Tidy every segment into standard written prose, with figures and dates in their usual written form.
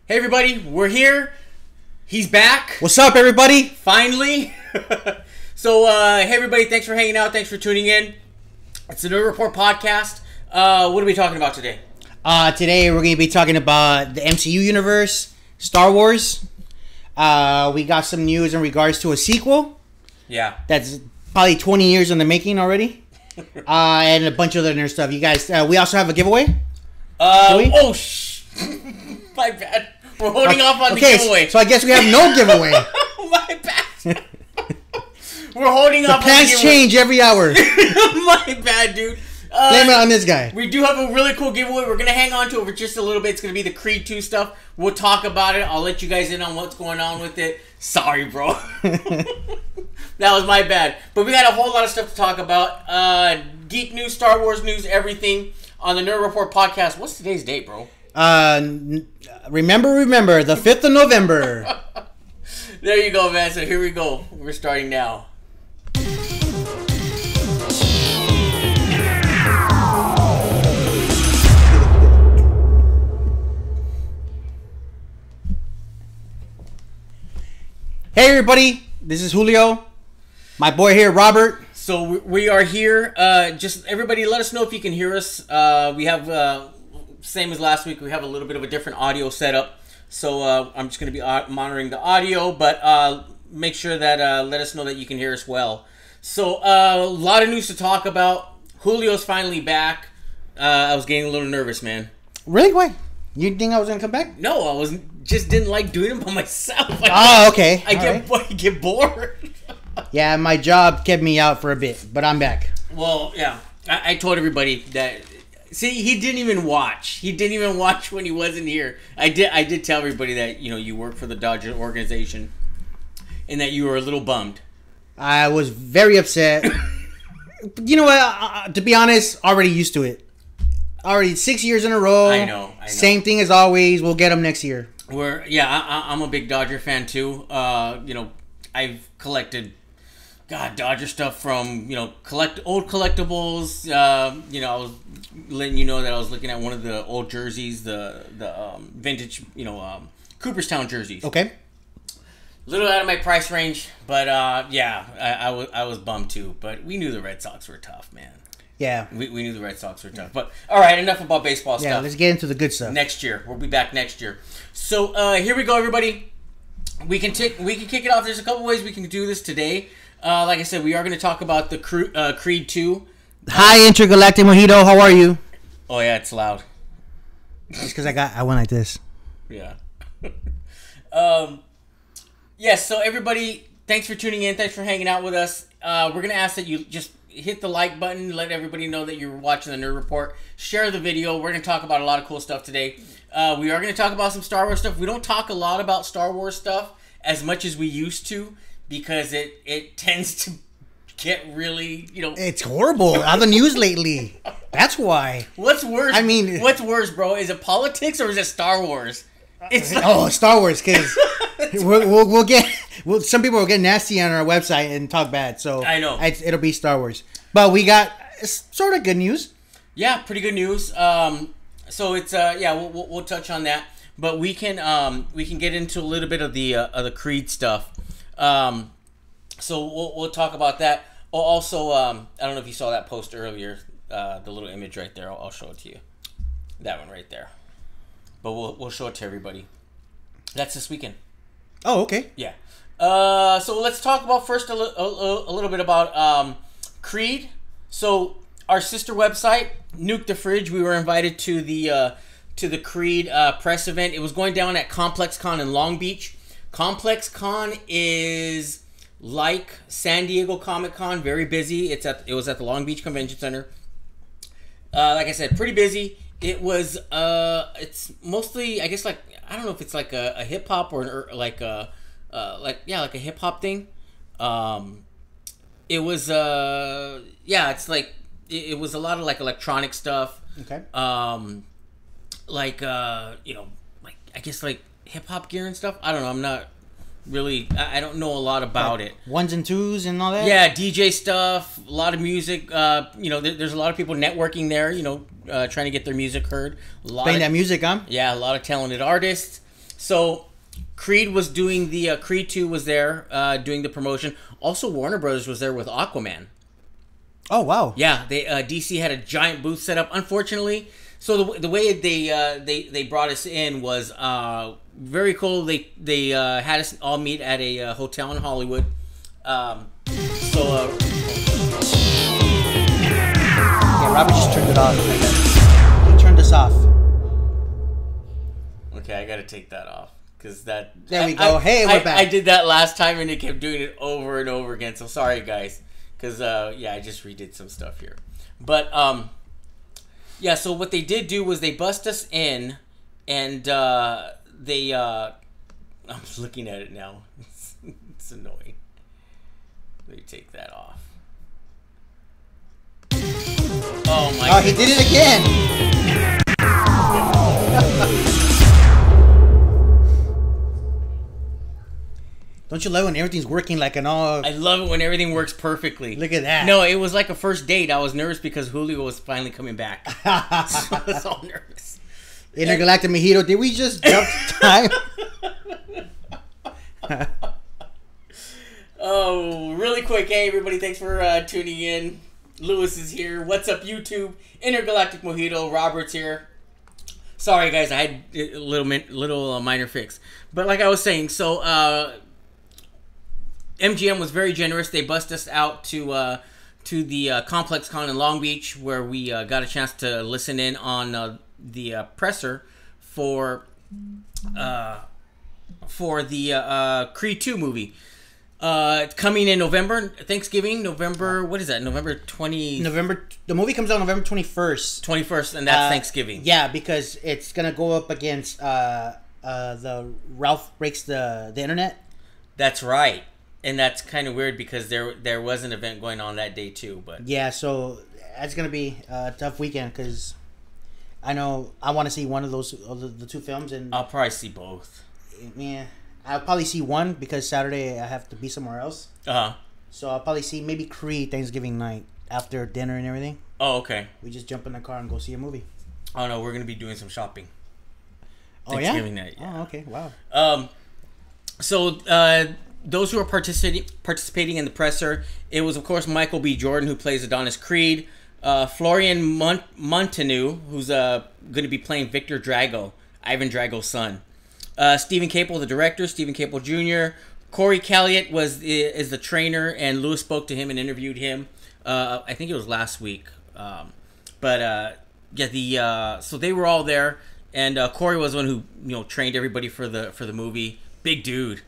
Hey everybody, we're here. He's back. What's up, everybody? Finally. So, hey everybody, thanks for hanging out. Thanks for tuning in. It's the Nerd Report podcast. What are we talking about today? Today we're going to be talking about the MCU universe, Star Wars. We got some news in regards to a sequel. Yeah. That's probably 20 years in the making already. And a bunch of other stuff. You guys, we also have a giveaway. My bad. We're holding off on the giveaway. So I guess we have no giveaway. My bad. We're holding off on the giveaway. Plans change every hour. My bad, dude. Blame it on this guy. We do have a really cool giveaway. We're going to hang on to it for just a little bit. It's going to be the Creed 2 stuff. We'll talk about it. I'll let you guys in on what's going on with it. Sorry, bro. That was my bad. But we got a whole lot of stuff to talk about. Geek news, Star Wars news, everything on the Nerd Report podcast. What's today's date, bro? Remember, the 5th of November. There you go, man. So here we go. We're starting now. Hey, everybody. This is Julio. My boy here, Robert. So we are here. Just everybody, let us know if you can hear us. We have... same as last week, we have a little bit of a different audio setup. So I'm just going to be monitoring the audio, but make sure that let us know that you can hear us well. So a lot of news to talk about. Julio's finally back. I was getting a little nervous, man. Really? Why? You think I was going to come back? No, I wasn't. Just didn't like doing it by myself. Okay. I get bored. Yeah, my job kept me out for a bit, but I'm back. Well, yeah. I told everybody that... See, he didn't even watch. He didn't even watch when he wasn't here. I did tell everybody that, you work for the Dodger organization and that you were a little bummed. I was very upset. You know what? To be honest, already used to it. Already 6 years in a row. I know. Same thing as always. We'll get them next year. I'm a big Dodger fan too. I've collected... Dodger stuff from, old collectibles. I was letting you know that I was looking at one of the old jerseys, the vintage, Cooperstown jerseys. Okay. A little out of my price range, but I was bummed too. But we knew the Red Sox were tough, man. Yeah. We knew the Red Sox were tough. But, all right, enough about baseball stuff. Yeah, let's get into the good stuff. Next year. We'll be back next year. So, here we go, everybody. We can kick it off. There's a couple ways we can do this today. Like I said, we are going to talk about the Creed 2. Hi, Intergalactic Mojito. How are you? Oh, yeah, it's loud. It's because I went like this. Yeah. Yes, so everybody, thanks for tuning in. Thanks for hanging out with us. We're going to ask that you just hit the like button. Let everybody know that you're watching the Nerd Report. Share the video. We're going to talk about a lot of cool stuff today. We are going to talk about some Star Wars stuff. We don't talk a lot about Star Wars stuff as much as we used to, because it tends to get really, It's horrible on the news lately. That's why. What's worse? What's worse, bro? Is it politics or is it Star Wars? It's Star Wars, because we'll get some people will get nasty on our website and talk bad. So I know it'll be Star Wars, but we got sort of good news. Yeah, pretty good news. So it's we'll touch on that, but we can get into a little bit of the Creed stuff. So we'll talk about that. Oh, also, I don't know if you saw that post earlier, the little image right there. I'll show it to you. That one right there. But we'll show it to everybody. That's this weekend. Oh, okay. Yeah. So let's talk about first a little bit about Creed. So our sister website, Nuke the Fridge, we were invited to the Creed press event. It was going down at Complex Con in Long Beach. Complex Con is like San Diego Comic Con, very busy. It was at the Long Beach Convention Center. Like I said, pretty busy. It was it's mostly, I guess, like, I don't know if it's like a hip hop or like a hip hop thing. It was it's like it was a lot of like electronic stuff. Okay. Like I guess like hip hop gear and stuff. I don't know. I'm not really. I don't know a lot about it. Ones and twos and all that. Yeah, DJ stuff. A lot of music. There's a lot of people networking there. Trying to get their music heard. Playing that music, huh? Yeah, a lot of talented artists. So Creed was doing the Creed 2 was there doing the promotion. Also, Warner Brothers was there with Aquaman. Oh wow! Yeah, they DC had a giant booth set up. Unfortunately, so the way they brought us in was very cool. They had us all meet at a hotel in Hollywood. Yeah, Robert just turned it off. He turned us off. Okay, I gotta take that off because that. There we go. Hey, we're back. I did that last time and it kept doing it over and over again. So sorry, guys. Because, yeah, I just redid some stuff here. But, yeah, so what they did do was they bust us in, and they, I'm looking at it now. It's annoying. Let me take that off. Oh, my God. He did it again! Don't you love when everything's working like an all... I love it when everything works perfectly. Look at that. No, it was like a first date. I was nervous because Julio was finally coming back. So I was all nervous. Intergalactic Mojito, did we just jump time? Oh, really quick. Hey, everybody. Thanks for tuning in. Lewis is here. What's up, YouTube? Intergalactic Mojito. Robert's here. Sorry, guys. I had a little minor fix. But like I was saying, so... MGM was very generous. They bussed us out to the Complex Con in Long Beach, where we got a chance to listen in on the presser for the Creed 2 movie. It's coming in November, Thanksgiving, November. What is that? November 20. The movie comes out November 21st. 21st, and that's Thanksgiving. Yeah, because it's gonna go up against the Ralph Breaks the Internet. That's right. And that's kind of weird because there was an event going on that day too. But yeah, so it's gonna be a tough weekend because I know I want to see one of those the two films, and I'll probably see both. Yeah, I'll probably see one because Saturday I have to be somewhere else. So I'll probably see maybe Creed Thanksgiving night after dinner and everything. Oh, okay. We just jump in the car and go see a movie. Oh no, we're gonna be doing some shopping. Oh Thanksgiving night. Yeah. Oh okay. Wow. So those who are participating in the presser, it was of course Michael B. Jordan, who plays Adonis Creed, Florian Montanu, who's going to be playing Victor Drago, Ivan Drago's son, Stephen Caple, the director, Stephen Caple Jr., Corey Calliot is the trainer, and Lewis spoke to him and interviewed him. I think it was last week, so they were all there, and Corey was the one who trained everybody for the movie. Big dude.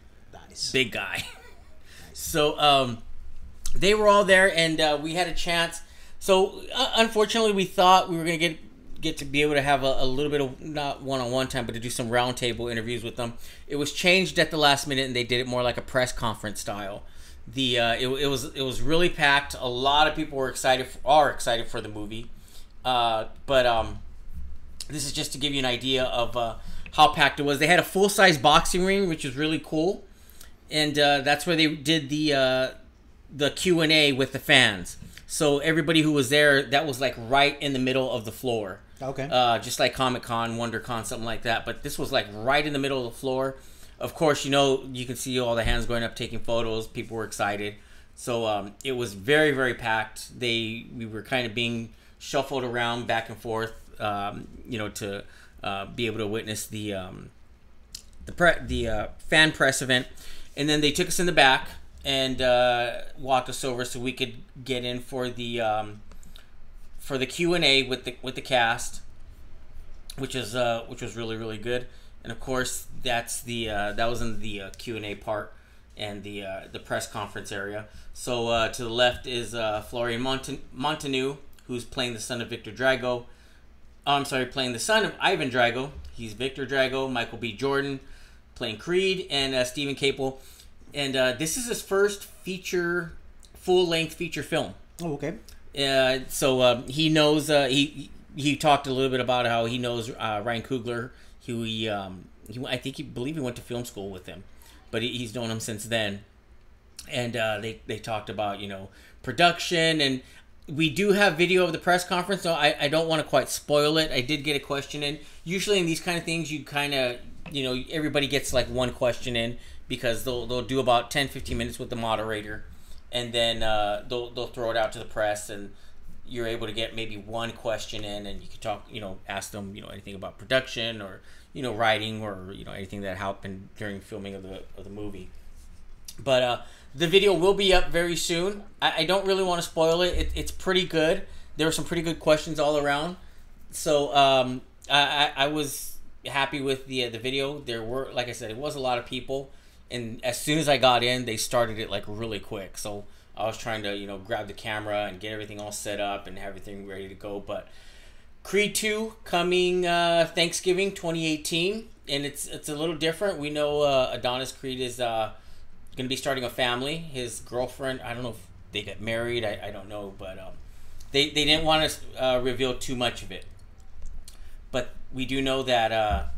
Big guy. Nice. So they were all there, and we had a chance. So unfortunately, we thought we were going to get to be able to have a little bit of not one-on-one time, but to do some roundtable interviews with them. It was changed at the last minute, and they did it more like a press conference style. It was really packed. A lot of people are excited for the movie, but this is just to give you an idea of how packed it was. They had a full-size boxing ring, which was really cool. And that's where they did the Q&A with the fans. So everybody who was there, that was like right in the middle of the floor. Okay. Just like Comic-Con, WonderCon, something like that. But this was like right in the middle of the floor. Of course, you can see all the hands going up, taking photos. People were excited. So it was very, very packed. We were kind of being shuffled around back and forth, to be able to witness the fan press event. And then they took us in the back and walked us over so we could get in for the Q&A with the cast, which was really, really good. And of course, that was in the Q&A part and the press conference area. So to the left is Florian Montanu, who's playing the son of Victor Drago. Playing the son of Ivan Drago. He's Victor Drago. Michael B. Jordan playing Creed, and Stephen Caple. And this is his first full-length feature film. Oh, okay. So he knows, he talked a little bit about how he knows Ryan Coogler, who I believe he went to film school with him, but he's known him since then. And they talked about, production, and we do have video of the press conference, so I don't want to quite spoil it. I did get a question in. Usually in these kind of things, you kind of everybody gets like one question in, because they'll do about 10-15 minutes with the moderator, and then they'll throw it out to the press, and you're able to get maybe one question in, and you can talk, ask them, anything about production, or writing, or anything that happened during filming of the movie. But the video will be up very soon. I don't really want to spoil it. It's pretty good. There were some pretty good questions all around. So I was happy with the video. There were, like I said, it was a lot of people, and as soon as I got in, they started it like really quick. So I was trying to grab the camera and get everything all set up and have everything ready to go. But Creed 2 coming Thanksgiving 2018, and it's a little different. We know Adonis Creed is going to be starting a family. His girlfriend, I don't know if they get married. I don't know, but they didn't want to reveal too much of it. But we do know that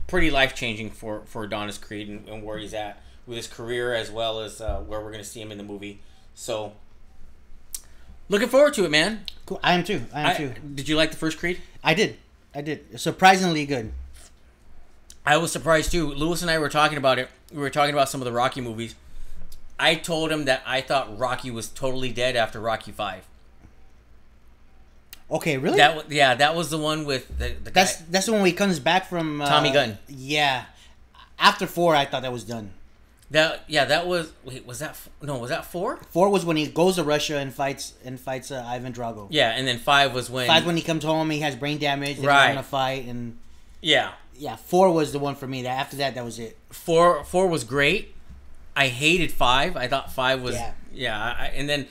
pretty life changing for Adonis Creed, and where he's at with his career, as well as where we're going to see him in the movie. So looking forward to it, man. Cool. I am too. Did you like the first Creed? I did. Surprisingly good. I was surprised too. Lewis and I were talking about it. We were talking about some of the Rocky movies. I told him that I thought Rocky was totally dead after Rocky 5. Okay, really? That was the one with the guy. That's the one where he comes back from Tommy Gunn. Yeah. After 4, I thought that was done. That was. Wait, was that 4? 4 was when he goes to Russia and fights Ivan Drago. Yeah, and then 5 was when. 5 when he comes home, he has brain damage. And right. He's gonna fight and. Yeah. Yeah, 4 was the one for me. After that was it. 4 was great. I hated 5. I thought 5 was. Yeah. And then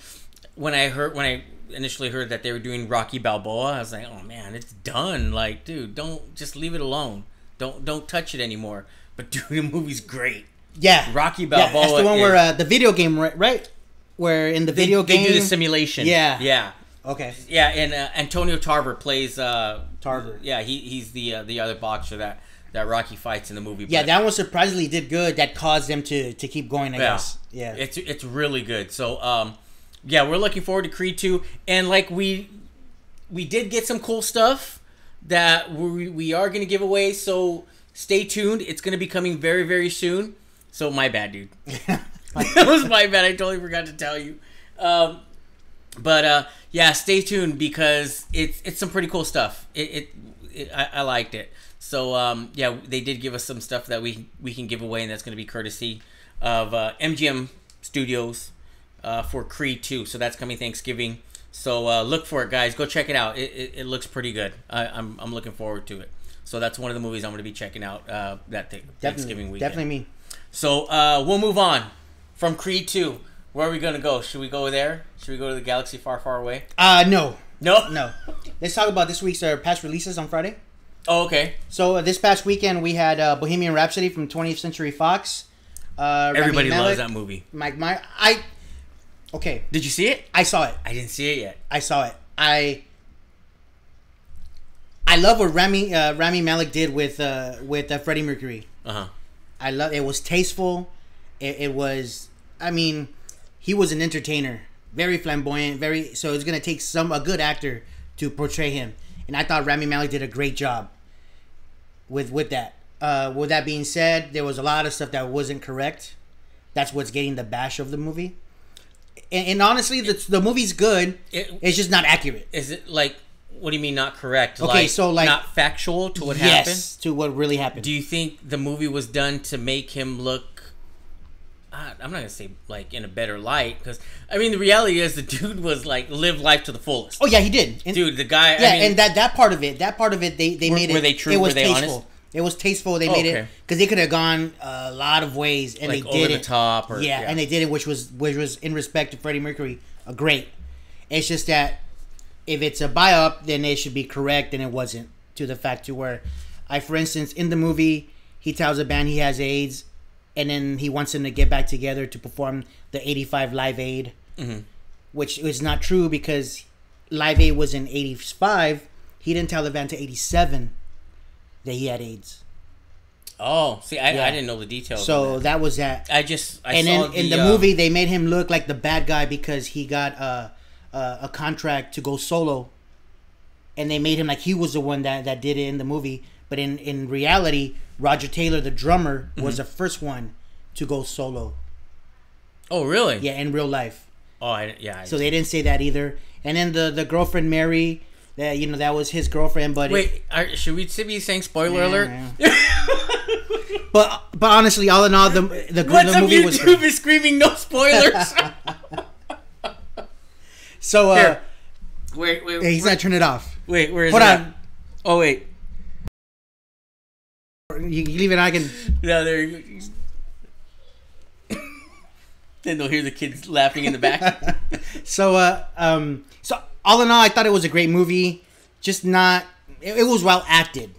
when I initially heard that they were doing Rocky Balboa, I was like, oh man, it's done. Like, dude, don't just leave it alone. Don't touch it anymore. But dude, the movie's great. Yeah, Rocky Balboa. Yeah, that's the one where the video game, right? Where in the video game they do the simulation. Yeah. Okay. Yeah, and Antonio Tarver plays Tarver. Yeah, he's the other boxer that Rocky fights in the movie. Yeah, that one surprisingly did good. That caused them to keep going, I guess. Yeah. It's really good. So yeah, we're looking forward to Creed 2, and like we did get some cool stuff that we are going to give away, so stay tuned. It's going to be coming very, very soon. So my bad, dude. That was my bad. I totally forgot to tell you. But yeah, stay tuned, because it's some pretty cool stuff. I liked it. So yeah, they did give us some stuff that we can give away, and that's going to be courtesy of MGM Studios for Creed 2. So that's coming Thanksgiving. So look for it, guys. Go check it out. It looks pretty good. I'm looking forward to it. So that's one of the movies I'm going to be checking out Thanksgiving weekend. Definitely me. So we'll move on from Creed 2. Where are we going to go? Should we go there? Should we go to the galaxy far, far away? No. No? Let's talk about this week's past releases on Friday. Oh, okay. So this past weekend we had Bohemian Rhapsody from 20th Century Fox. Everybody loves that movie. Okay. Did you see it? I saw it. I didn't see it yet. I saw it. I love what Rami Malek did with Freddie Mercury. I love it. Was tasteful. It was. I mean, he was an entertainer, very flamboyant, so it's gonna take a good actor to portray him, and I thought Rami Malek did a great job with that. With that being said, there was a lot of stuff that wasn't correct. That's what's getting the bash of the movie. And honestly, the movie's good. It's just not accurate. Is it like? What do you mean not correct? Okay, so like not factual to what happened? Yes, to what really happened. Do you think the movie was done to make him look? I'm not gonna say like in a better light, because I mean the reality is the dude was like live life to the fullest. Oh yeah, he did. And, dude, the guy. Yeah, I mean, and that part of it, they made it. Were they true? It was were they tasteful. honest? It was tasteful. They made it because they could have gone a lot of ways, and like they did over the top. Or, yeah, and they did it, which was in respect to Freddie Mercury, great. It's just that if it's a buy-up, then it should be correct, and it wasn't. To the fact to where, for instance, in the movie, he tells the band he has AIDS, and then he wants them to get back together to perform the 85 Live Aid, which is not true, because Live Aid was in 85. He didn't tell the band to 87 that he had AIDS. Oh, see, I didn't know the details. So that was that. And then in the movie, they made him look like the bad guy because he got a contract to go solo, and they made him like he was the one that did it in the movie. But in reality, Roger Taylor, the drummer, was the first one to go solo. Oh, really? Yeah, in real life. Oh, So they didn't say that either. And then the girlfriend Mary, that was his girlfriend. But wait, should we be saying spoiler alert? Yeah. but honestly, all in all, the movie was. YouTube is screaming no spoilers. So Here. Wait, yeah, he's gonna turn it off. Wait, where is Hold it? on. Oh wait. You leave it. I can. No, there you go. Then they'll hear the kids laughing in the back. So all in all, I thought it was a great movie. Just not. It was well acted.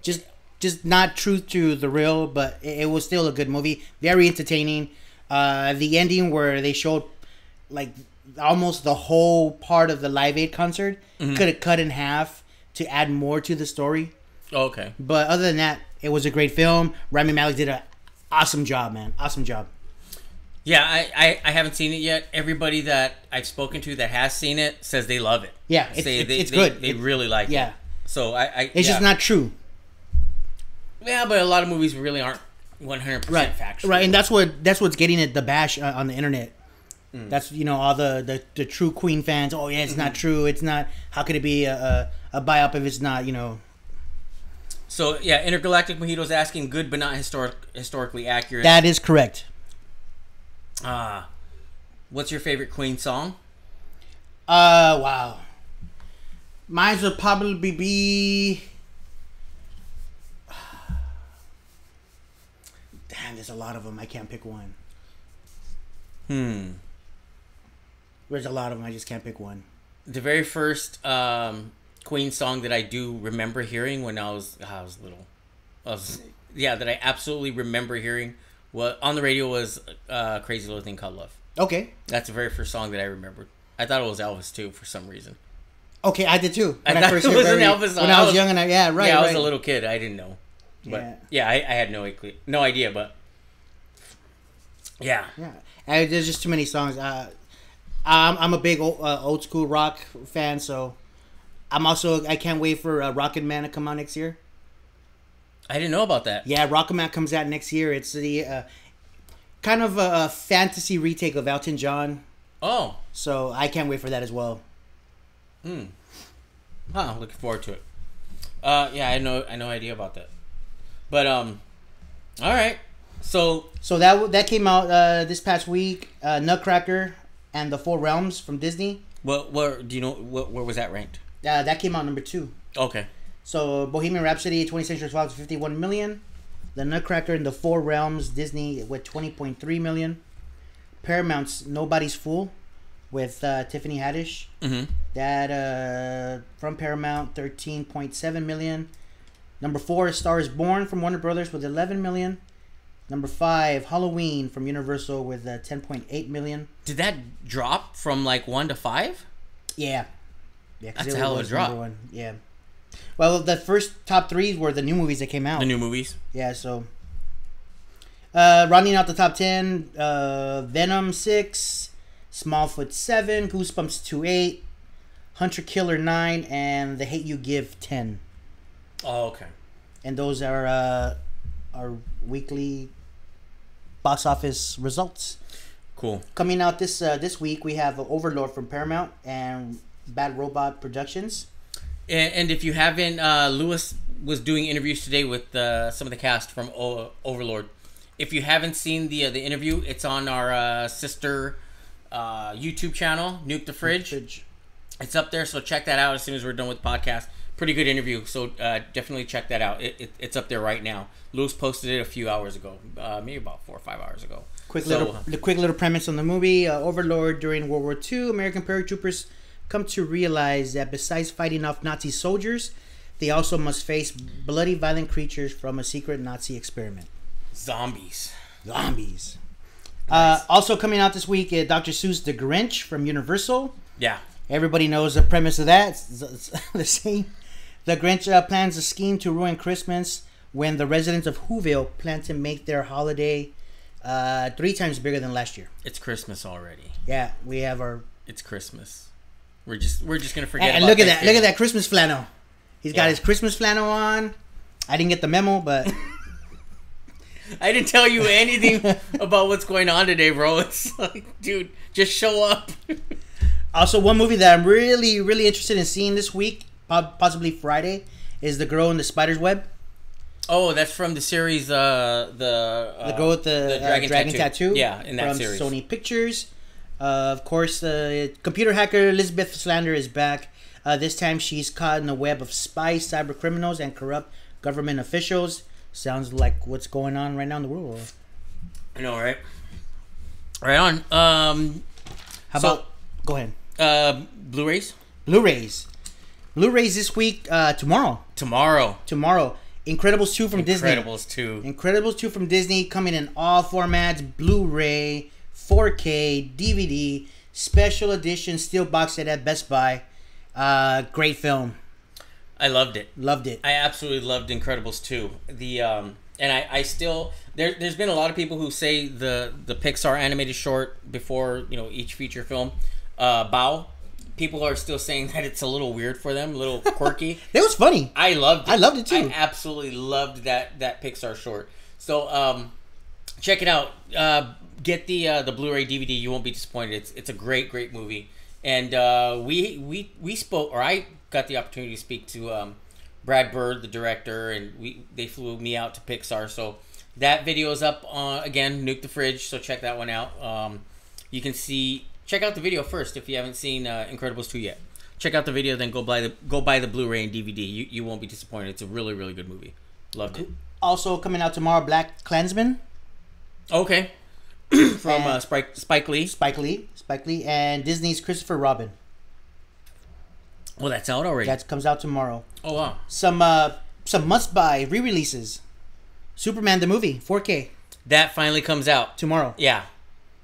Just not true to the real, but it was still a good movie. Very entertaining. The ending where they showed like almost the whole part of the Live Aid concert could have cut in half to add more to the story. Oh, okay. But other than that, it was a great film. Rami Malek did an awesome job, man. Awesome job. Yeah, I haven't seen it yet. Everybody that I've spoken to that has seen it says they love it. Yeah, it's good. They really like it. Yeah. So it's just not true. Yeah, but a lot of movies really aren't 100% factual. Right, and that's what's getting it the bash on the internet. That's all the true Queen fans. Oh yeah, it's not true. It's not. How could it be a buy-up if it's not? So yeah, Intergalactic Mojito's asking good but not historically accurate. That is correct. What's your favorite Queen song? Wow. Mine would probably be. Damn, there's a lot of them. I can't pick one. There's a lot of them. I just can't pick one. The very first Queen song that I do remember hearing when I was little, that I absolutely remember hearing on the radio was "Crazy Little Thing Called Love." Okay, that's the very first song that I remembered. I thought it was Elvis too for some reason. Okay, I did too. When I first heard an Elvis song when I was young, and I was a little kid. I didn't know, but I had no idea. But yeah. There's just too many songs. I'm a big old school rock fan, so I can't wait for Rocket Man to come out next year. I didn't know about that. Yeah, Rocket Man comes out next year. It's the kind of a fantasy retake of Elton John. Oh, so I can't wait for that as well. Looking forward to it. I had no idea about that. But all right. So that came out this past week. Nutcracker and the Four Realms from Disney. Where do you know where was that ranked? That came out number 2. Okay. So Bohemian Rhapsody, 20th Century Fox, 51 million. The Nutcracker and the Four Realms, Disney with 20.3 million. Paramount's Nobody's Fool with Tiffany Haddish. That from Paramount, 13.7 million. Number 4 is Star is Born from Warner Brothers with 11 million. Number 5, Halloween from Universal with 10.8 million. Did that drop from like 1 to 5? Yeah. That's a hell of a drop. Yeah. Well, the first top 3 were the new movies that came out. The new movies. Yeah. So, rounding out the top 10, Venom 6, Smallfoot 7, Goosebumps 2.8, Hunter Killer 9, and The Hate You Give 10. Oh, okay. And those are our weekly box office results. Cool. Coming out this week, we have Overlord from Paramount and Bad Robot Productions. And if you haven't, Lewis was doing interviews today with some of the cast from Overlord. If you haven't seen the interview, it's on our sister YouTube channel, Nuke the Fridge. It's up there, so check that out as soon as we're done with the podcast. Pretty good interview, so definitely check that out. It's up there right now. Lewis posted it a few hours ago, maybe about 4 or 5 hours ago. The quick little premise on the movie: Overlord during World War II, American paratroopers come to realize that besides fighting off Nazi soldiers, they also must face bloody, violent creatures from a secret Nazi experiment. Zombies. Nice. Also coming out this week, Dr. Seuss' The Grinch from Universal. Yeah. Everybody knows the premise of that. It's the same. The Grinch plans a scheme to ruin Christmas when the residents of Whoville plan to make their holiday 3 times bigger than last year. It's Christmas already. Yeah, we have our... It's Christmas. We're just gonna forget. And look at that! Look at that Christmas flannel. He's got his Christmas flannel on. I didn't get the memo, but I didn't tell you anything about what's going on today, bro. It's like, dude, just show up. Also, one movie that I'm really, really interested in seeing this week, possibly Friday, is The Girl in the Spider's Web. Oh, that's from the series, the girl with the dragon tattoo. Yeah, in that from series. Sony Pictures. Of course, computer hacker Elizabeth Slander is back. This time, she's caught in a web of spies, cyber criminals, and corrupt government officials. Sounds like what's going on right now in the world. I know, right? Right on. How about? Go ahead. Blu-rays. Blu-rays this week. Tomorrow. Incredibles 2 from Disney. Incredibles 2 from Disney, coming in all formats: Blu-ray, 4K, DVD, special edition steel box set at Best Buy. Great film. I loved it. I absolutely loved Incredibles 2. And I still there's been a lot of people who say the Pixar animated short before each feature film, Bao. People are still saying that it's a little weird for them, a little quirky. It was funny. I loved it. I loved it too. I absolutely loved that Pixar short. So check it out. Get the Blu-ray DVD. You won't be disappointed. It's a great movie. And we spoke, or I got the opportunity to speak to Brad Bird, the director, and they flew me out to Pixar. So that video is up on, again, Nuke the Fridge. So check that one out. You can see. Check out the video first if you haven't seen Incredibles 2 yet. Check out the video, then go buy the Blu-ray and DVD. You won't be disappointed. It's a really, really good movie. Loved it. Also coming out tomorrow, Black Klansman. Okay. From Spike Lee. Spike Lee, and Disney's Christopher Robin. Well, that's out already. That comes out tomorrow. Oh wow. Some must-buy re-releases. Superman the movie, 4K. That finally comes out tomorrow. Yeah.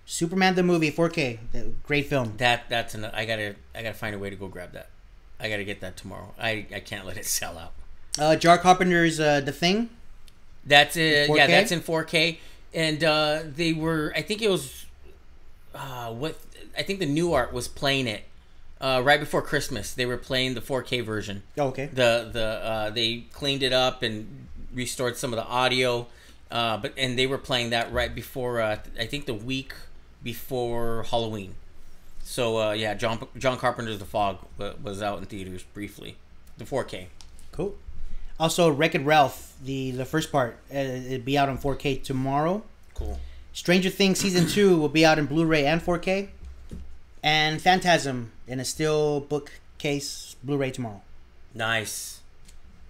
Superman the movie, 4K. Great film. That's I gotta find a way to go grab that. I gotta get that tomorrow. I can't let it sell out. Jar Carpenter's The Thing. That's it. Yeah, that's in 4K. And they were. I think it was. I think the New Art was playing it right before Christmas. They were playing the 4K version. Oh, okay. They cleaned it up and restored some of the audio, and they were playing that right before. I think the week before Halloween. So yeah, John Carpenter's The Fog was out in theaters briefly, the 4K. Cool. Also, Wreck-It Ralph, the first part, it'll be out on 4K tomorrow. Cool. Stranger Things Season 2 will be out in Blu-ray and 4K. And Phantasm in a steel bookcase Blu-ray tomorrow. Nice.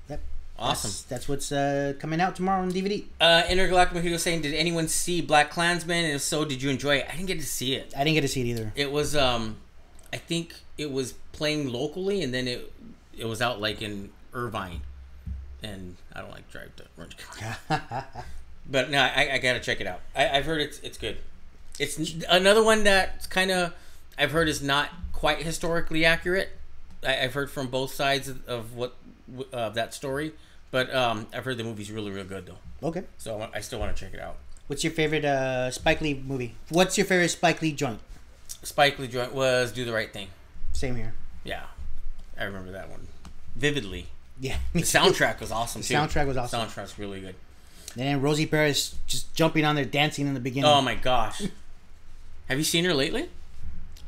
Yep. Awesome. That's what's coming out tomorrow on DVD. Intergalactic Mojito saying, did anyone see Black Klansman? And if so, did you enjoy it? I didn't get to see it. I didn't get to see it either. It was, I think it was playing locally, and then it was out like in Irvine. And I don't like drive to Orange County. But no, I gotta check it out. I've heard it's good. It's another one that's kind of, I've heard is not quite historically accurate. I've heard from both sides of that story, but I've heard the movie's really, really good though. Okay. So I still want to check it out. What's your favorite Spike Lee movie? What's your favorite Spike Lee joint? Spike Lee joint was Do the Right Thing. Same here. Yeah, I remember that one vividly. Yeah. The soundtrack was awesome too. Soundtrack was awesome. Soundtrack's really good. And then Rosie Perez just jumping on there, dancing in the beginning. Oh my gosh. Have you seen her lately?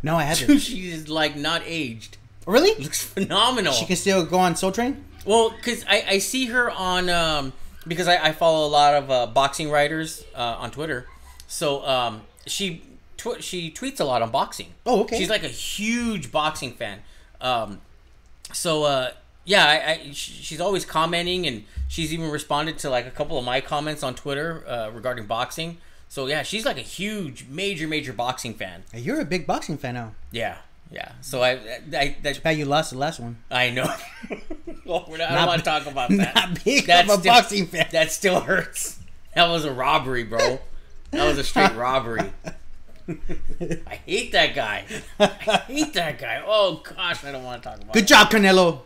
No, I haven't. She's like not aged. Really? Looks phenomenal. She can still go on Soul Train? Well, because I see her on, because I follow a lot of boxing writers on Twitter. So she tweets a lot on boxing. Oh, okay. She's like a huge boxing fan. Yeah, she's always commenting, and she's even responded to like a couple of my comments on Twitter regarding boxing. So yeah, she's like a huge, major boxing fan. You're a big boxing fan now. Yeah. So that's how you lost the last one. I know. Well, I don't want to talk about that. Not big of a boxing fan. That still hurts. That was a robbery, bro. That was a straight robbery. I hate that guy. Oh gosh, I don't want to talk about. Good job, Canelo.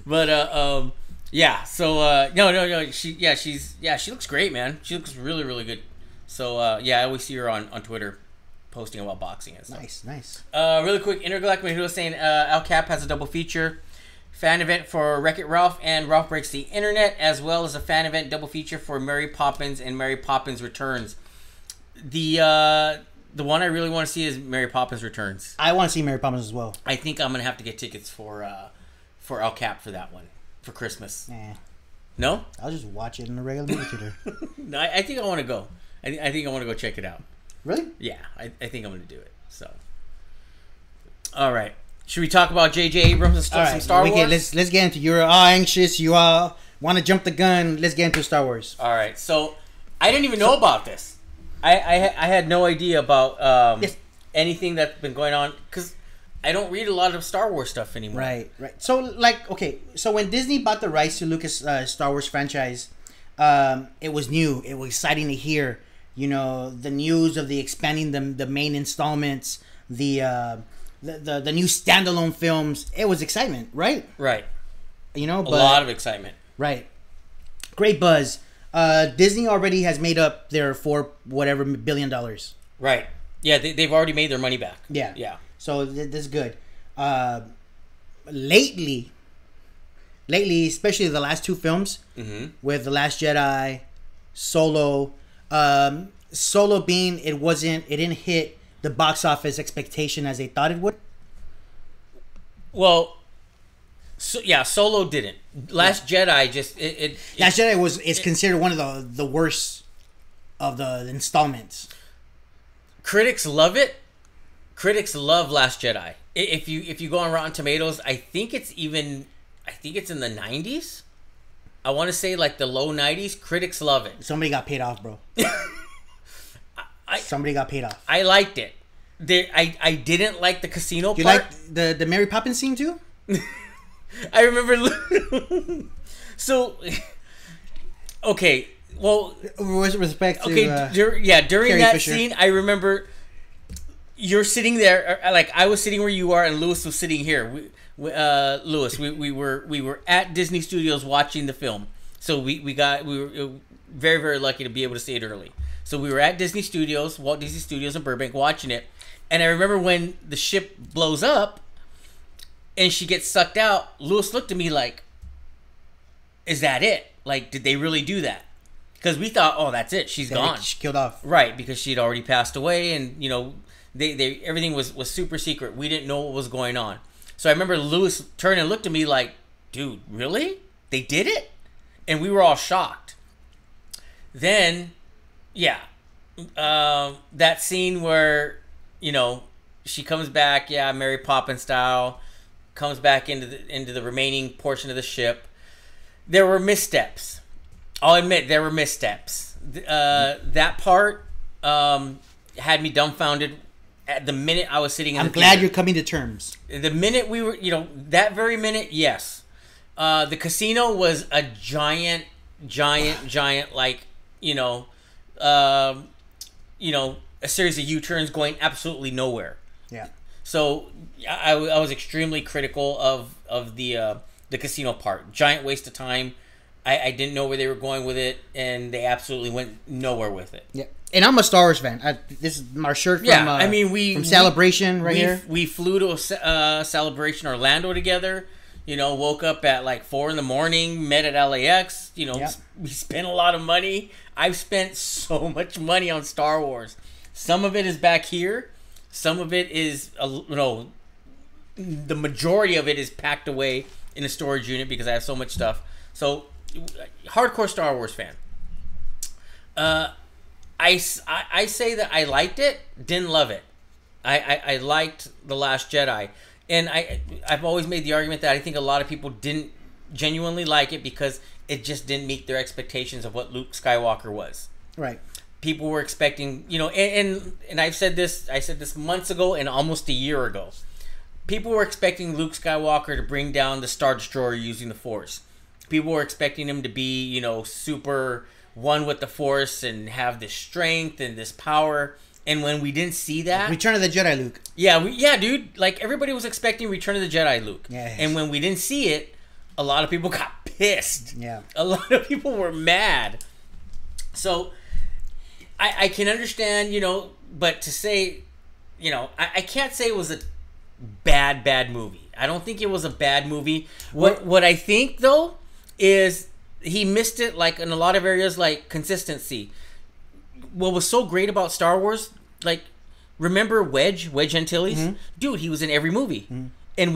But yeah. So no. She looks great, man. She looks really, really good. So yeah, I always see her on Twitter posting about boxing and stuff. Nice. Really quick, Intergalactic Mojito was saying Al Cap has a double feature. fan event for Wreck-It Ralph and Ralph Breaks the Internet, as well as a fan event double feature for Mary Poppins and Mary Poppins Returns. The one I really want to see is Mary Poppins Returns. I want to see Mary Poppins as well. I think I'm gonna have to get tickets for El Cap for that one for Christmas. No, I'll just watch it in a regular movie theater. No, I think I want to go. I think I want to go check it out. Really? Yeah, I think I'm gonna do it. So, all right. Should we talk about J.J. Abrams and some Star Wars? Let's get into. You're all anxious. You all want to jump the gun. Let's get into Star Wars. All right. So I didn't even know about this. I had no idea about anything that's been going on because I don't read a lot of Star Wars stuff anymore. Right. So so when Disney bought the rights to Lucas Star Wars franchise, it was new. It was exciting to hear. The news of the expanding the main installments, the new standalone films. It was excitement, right? Right. But a lot of excitement. Right. Great buzz. Disney already has made up their $4 billion. Right. Yeah, they've already made their money back. Yeah. Yeah. So this is good. Lately, especially the last two films, with The Last Jedi, Solo. Solo being it didn't hit the box office expectation as they thought it would. Well, Solo didn't. Last Jedi just Last Jedi is considered one of the worst of the installments. Critics love it. Critics love Last Jedi. If you go on Rotten Tomatoes, I think it's in the 90s. I want to say like the low 90s. Critics love it. Somebody got paid off, bro. Somebody got paid off. I liked it. I didn't like the casino part. You like the Mary Poppins scene too? I remember. So, okay. Well, with respect to during that Fisher. scene, I remember you're sitting there, like I was sitting where you are, and Lewis was sitting here. We were at Disney Studios watching the film, so we were very, very lucky to be able to see it early. So we were at Disney Studios, Walt Disney Studios in Burbank, watching it, and I remember when the ship blows up and she gets sucked out. Lewis looked at me like, "Is that it? Like, did they really do that?" Because we thought, "Oh, that's it. She's gone. She killed off." Right, because she'd already passed away, and they everything was super secret. We didn't know what was going on. So I remember Lewis turned and looked at me like, "Dude, really? They did it?" And we were all shocked. Then, that scene where, she comes back, Mary Poppins style, comes back into the remaining portion of the ship. There were missteps. I'll admit there were missteps. That part had me dumbfounded. At the minute I was sitting in I'm glad you're coming to terms. The minute we were, that very minute, yes. The casino was a giant, like, a series of U-turns going absolutely nowhere. Yeah. So I was extremely critical of the casino part. Giant waste of time. I didn't know where they were going with it, and they absolutely went nowhere with it. Yeah. And I'm a Star Wars fan. This is our shirt from from Celebration here. We flew to a Celebration Orlando together. Woke up at like 4 a.m, met at LAX. We spent a lot of money. I've spent so much money on Star Wars. Some of it is back here. Some of it is, the majority of it is packed away in a storage unit because I have so much stuff. So, hardcore Star Wars fan. I say that I liked it, didn't love it. I liked The Last Jedi. And I've always made the argument that I think a lot of people didn't genuinely like it because it just didn't meet their expectations of what Luke Skywalker was. Right. People were expecting, and I said this months ago and almost a year ago. People were expecting Luke Skywalker to bring down the Star Destroyer using the Force. People were expecting him to be, super one with the Force and have this strength and this power. And when we didn't see that, Return of the Jedi Luke. Yeah, dude. Like everybody was expecting Return of the Jedi Luke. Yes. And when we didn't see it, a lot of people got pissed. Yeah. A lot of people were mad. So I can understand, but to say, I can't say it was a bad movie. I don't think it was a bad movie. What I think though is he missed it like in a lot of areas, like consistency. What was so great about Star Wars, like remember Wedge Antilles? Mm-hmm. Dude, he was in every movie. Mm-hmm. And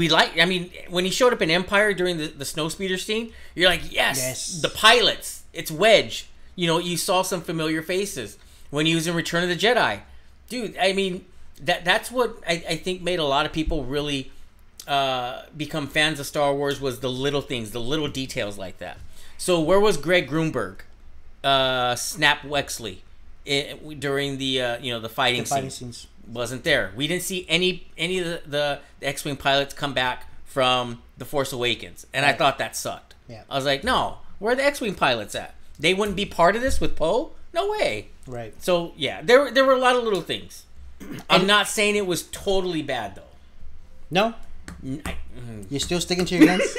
when he showed up in Empire during the snowspeeder scene, you're like, yes, the pilots, it's Wedge. You know, you saw some familiar faces. When he was in Return of the Jedi, dude, I mean, that's what I think made a lot of people really become fans of Star Wars, was the little things, the little details like that. So where was Greg Grunberg, Snap Wexley, during the fighting scenes? Wasn't there. We didn't see any of the X-Wing pilots come back from The Force Awakens, and right. I thought that sucked. Yeah. I was like, no, where are the X-Wing pilots at? They wouldn't be part of this with Poe? No way. Right. So yeah, there were a lot of little things. I'm not saying it was totally bad though. No. You're still sticking to your guns?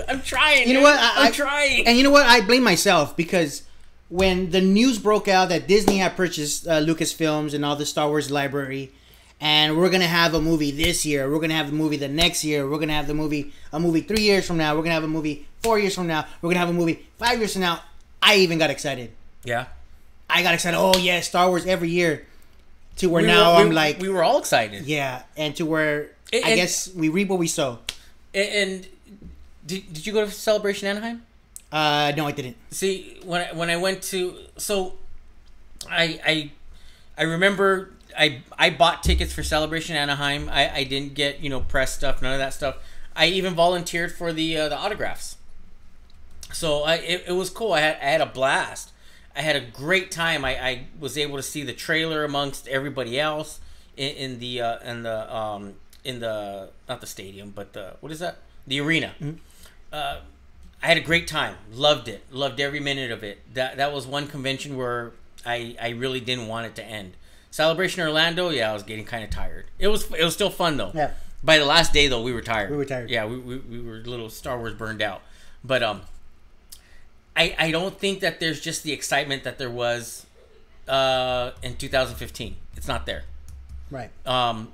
I'm trying. You know what? I'm trying. And you know what? I blame myself because when the news broke out that Disney had purchased Lucasfilms and all the Star Wars library, and we're gonna have a movie this year, we're gonna have a movie the next year, we're gonna have a movie 3 years from now, we're gonna have a movie 4 years from now, we're gonna have a movie 5 years from now, I even got excited. Yeah. I got excited. Oh yeah, Star Wars every year. To where I'm like, we were all excited. Yeah, and to where I guess we reap what we sow. And did you go to Celebration Anaheim? No, I didn't. See, when I went to, so I remember I bought tickets for Celebration Anaheim. I didn't get press stuff, none of that stuff. I even volunteered for the autographs. So it was cool. I had a blast. I had a great time. I was able to see the trailer amongst everybody else in the not the stadium, but what is that? The arena. Mm-hmm. I had a great time. Loved it. Loved every minute of it. That was one convention where I really didn't want it to end. Celebration Orlando, yeah, I was getting kind of tired. It was still fun though. Yeah. By the last day though, we were tired. Yeah, we were a little Star Wars burned out. But I don't think that there's just the excitement that there was in 2015. It's not there. Right. And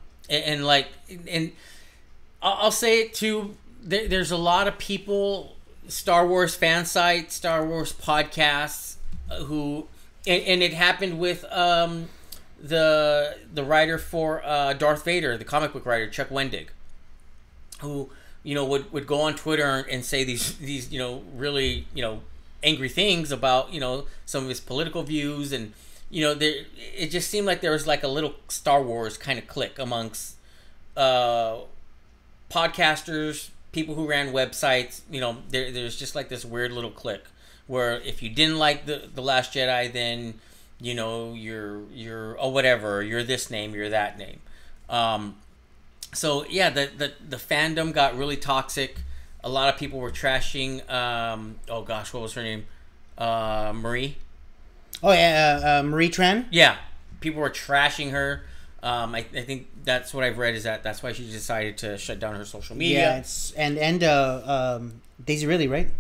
I'll say it too. There's a lot of people, Star Wars fan sites, Star Wars podcasts, who, and it happened with the writer for Darth Vader, the comic book writer Chuck Wendig, who would go on Twitter and say these really angry things about some of his political views, and it just seemed like there was like a little Star Wars kind of clique amongst podcasters, people who ran websites. There's just like this weird little clique where if you didn't like the Last Jedi, then you're whatever, you're this name, you're that name. So yeah, the fandom got really toxic. A lot of people were trashing. Oh gosh, what was her name? Marie. Oh yeah, Marie Tran. Yeah, people were trashing her. I think that's what I've read, is that's why she decided to shut down her social media. Yeah, it's and Daisy Ridley, right?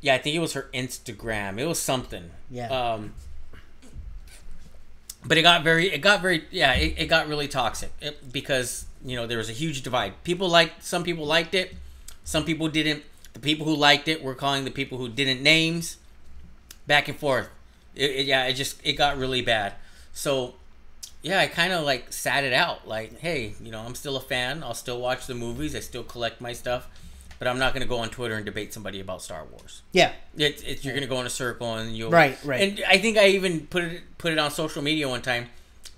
Yeah, I think it was her Instagram. It was something. Yeah. But it got really toxic because there was a huge divide. Some people liked it. Some people didn't. The people who liked it were calling the people who didn't names. Back and forth. It got really bad. So, yeah, I kind of like sat it out. Like, hey, I'm still a fan. I'll still watch the movies. I still collect my stuff. But I'm not going to go on Twitter and debate somebody about Star Wars. Yeah. You're going to go in a circle and you'll... Right. And I think I even put it on social media one time.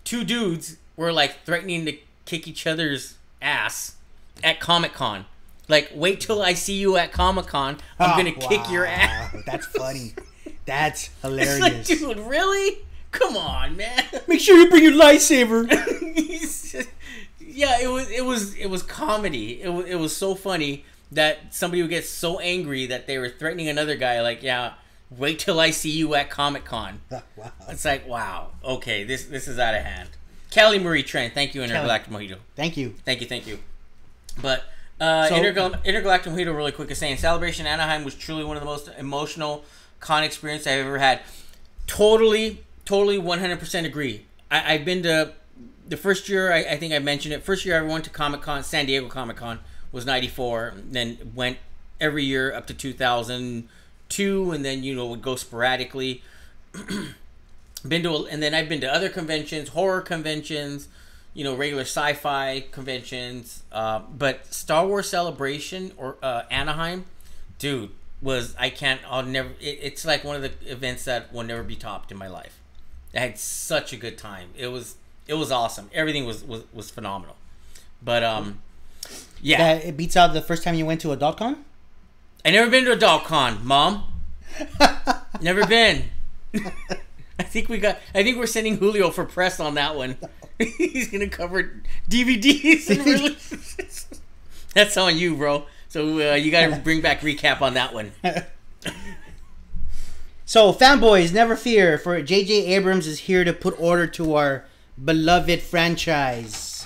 Two dudes were like threatening to kick each other's ass at Comic-Con. Like, wait till I see you at Comic-Con. I'm going to kick your ass. That's funny. That's hilarious. It's like, dude, really? Come on, man. Make sure you bring your lightsaber. Yeah, it was comedy. It was so funny that somebody would get so angry that they were threatening another guy. Like, yeah, wait till I see you at Comic-Con. Wow. It's like, wow. Okay, this is out of hand. Kelly Marie Tran, thank you, Intergalactic Mojito. Thank you. But Intergalactic Mojito, really quick, is saying Celebration Anaheim was truly one of the most emotional con experience I've ever had. Totally 100% agree. I've been to the first year, I think I mentioned it. First year I ever went to Comic Con, San Diego Comic Con was '94. Then went every year up to 2002, and then would go sporadically. And then I've been to other conventions, horror conventions, regular sci-fi conventions. But Star Wars Celebration or Anaheim, dude, it's like one of the events that will never be topped in my life. I had such a good time. It was awesome. Everything was phenomenal. But yeah, it beats out the first time you went to Adult Con. I never been to Adult Con, Mom. Never been. I think we're sending Julio for press on that one. He's gonna cover DVDs and releases. That's on you, bro. So you gotta bring back recap on that one. So fanboys, never fear, for J.J. Abrams is here to put order to our beloved franchise.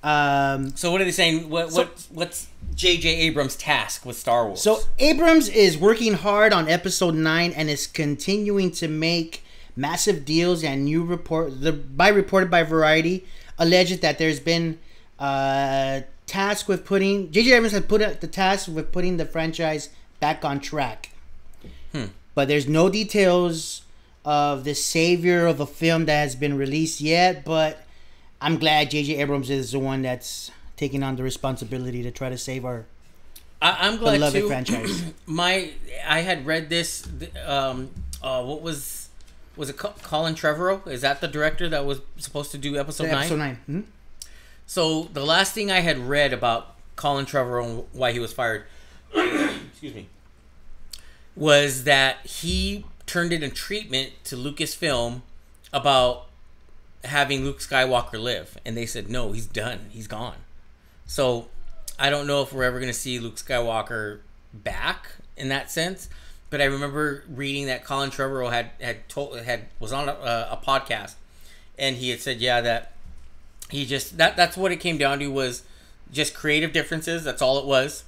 So what are they saying? What's J.J. Abrams' task with Star Wars? So Abrams is working hard on Episode 9 and is continuing to make massive deals, and reported by Variety alleges that there's been task with putting J.J. Abrams had put the task with putting the franchise back on track. But there's no details of the savior of a film that has been released yet. But I'm glad J.J. Abrams is the one that's taking on the responsibility to try to save our I'm glad beloved too. franchise. I had read this. What was it? Colin Trevorrow? Is that the director that was supposed to do episode 9? Episode 9. Mm-hmm. So the last thing I had read about Colin Trevorrow and why he was fired, excuse me, was that he turned in a treatment to Lucasfilm about having Luke Skywalker live, and they said no, he's done, he's gone. So I don't know if we're ever going to see Luke Skywalker back in that sense. But I remember reading that Colin Trevorrow was on a podcast, and he had said, yeah, that he that's what it came down to, was just creative differences. That's all it was,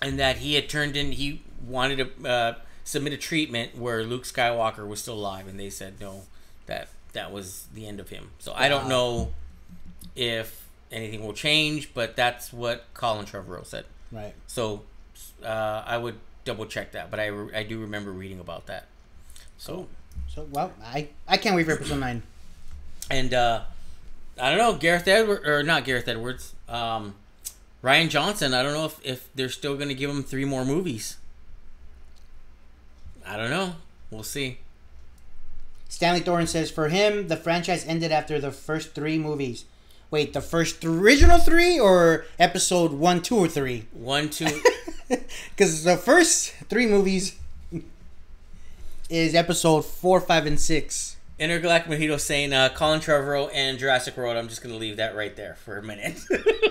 and that he wanted to submit a treatment where Luke Skywalker was still alive, and they said no, that was the end of him. So I don't know if anything will change, but that's what Colin Trevorrow said. Right. So I would double check that, but I do remember reading about that. So well, I can't wait for episode 9. And I don't know, Gareth Edwards, Ryan Johnson. I don't know if they're still going to give him 3 more movies. I don't know. We'll see. Stanley Thorne says for him, the franchise ended after the first 3 movies. Wait, the first original 3 or episode 1, 2, or 3? 1, 2. Because the first 3 movies is episode 4, 5, and 6. Intergalactic Mojito saying Colin Trevorrow and Jurassic World. I'm just going to leave that right there for a minute.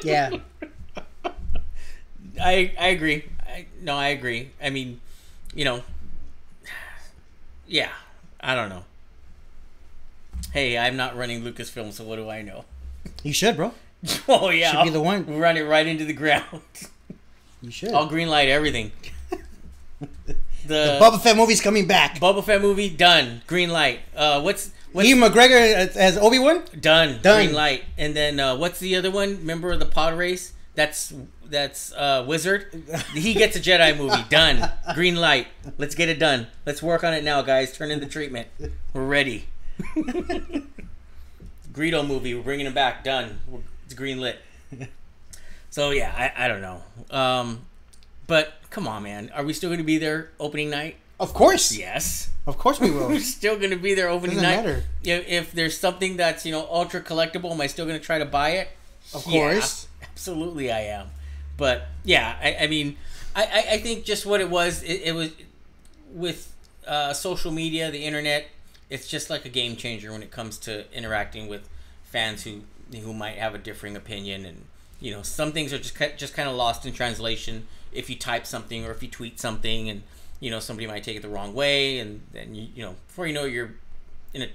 Yeah. I agree. I agree. I mean, yeah, I don't know. Hey, I'm not running Lucasfilm, so what do I know? You should, bro. Oh, yeah. Should be the one. We'll run it right into the ground. You should. I'll greenlight everything. The Boba Fett movie's coming back. Boba Fett movie, done. Green light. What's Ian McGregor as Obi-Wan? Done. Green light. And then what's the other one? Remember the pod race? That's Wizard. He gets a Jedi movie. Done. Green light. Let's get it done. Let's work on it now, guys. Turn in the treatment. We're ready. Greedo movie. We're bringing him back. Done. It's green lit. So yeah, I don't know. But come on, man. Are we still going to be there opening night? Of course. Yes. Of course we will. We're still going to be there opening night. Doesn't matter. If there's something that's ultra collectible, am I still going to try to buy it? Of course. Absolutely, I am. But yeah, I mean, I think just what it was with social media, the internet. It's just like a game changer when it comes to interacting with fans who might have a differing opinion, and some things are just kind of lost in translation if you type something or if you tweet something, and somebody might take it the wrong way, and then before you know you're in a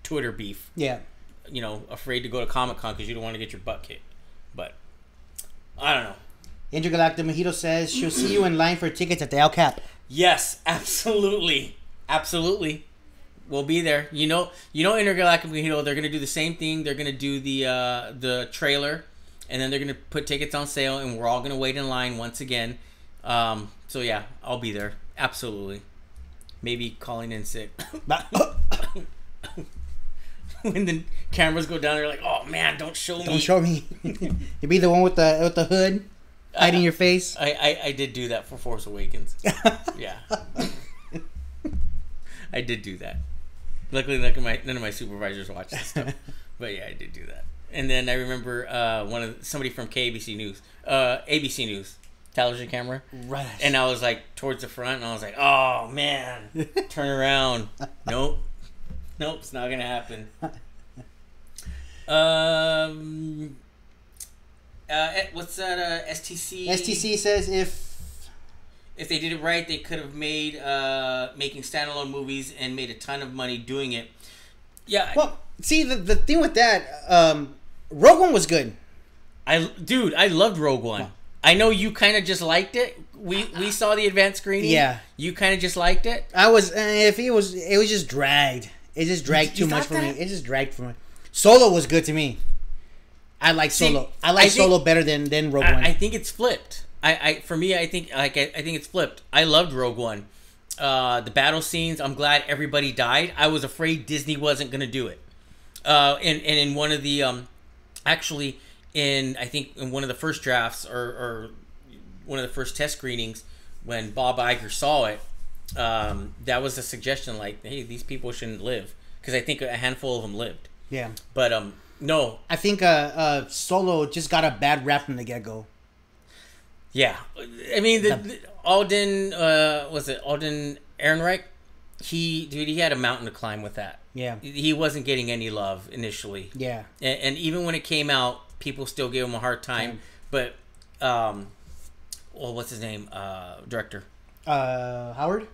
Twitter beef. Yeah. Afraid to go to Comic-Con because you don't want to get your butt kicked. But I don't know. Intergalactic Mojito says she'll see you in line for tickets at the El Cap. Yes, absolutely. We'll be there. Intergalactic Mojito. They're gonna do the same thing. They're gonna do the trailer, and then they're gonna put tickets on sale, and we're all gonna wait in line once again. So yeah, I'll be there. Absolutely. Maybe calling in sick. When the cameras go down, they're like, "Oh man, don't show me." Don't show me. You be the one with the hood hiding your face. I did do that for Force Awakens. Yeah. I did do that. Luckily, none of my supervisors watched this stuff. But yeah, I did do that. And then I remember somebody from KABC News, ABC News, television camera. Right. And I was like towards the front, and I was like, "Oh man, turn around." Nope, it's not gonna happen. What's that? STC. STC says if they did it right, they could have made making standalone movies and made a ton of money doing it. Yeah. Well, see, the thing with that, Rogue One was good. I loved Rogue One. Wow. I know you kind of just liked it. We saw the advanced screening. Yeah. You kind of just liked it. I was. It was just dragged. It just dragged too much for me. It just dragged for me. Solo was good to me. I like Solo. I think Solo better than Rogue One. I think it's flipped. For me, I think it's flipped. I loved Rogue One. The battle scenes, I'm glad everybody died. I was afraid Disney wasn't going to do it. And in one of the actually I think in one of the first drafts or one of the first test screenings when Bob Iger saw it, that was a suggestion like, hey, these people shouldn't live, because I think a handful of them lived. Yeah. But no. I think Solo just got a bad rap from the get-go. Yeah, I mean, Alden Ehrenreich, he had a mountain to climb with that. Yeah, he wasn't getting any love initially. Yeah, and even when it came out, people still gave him a hard time. But, what's his name? Director. Howard.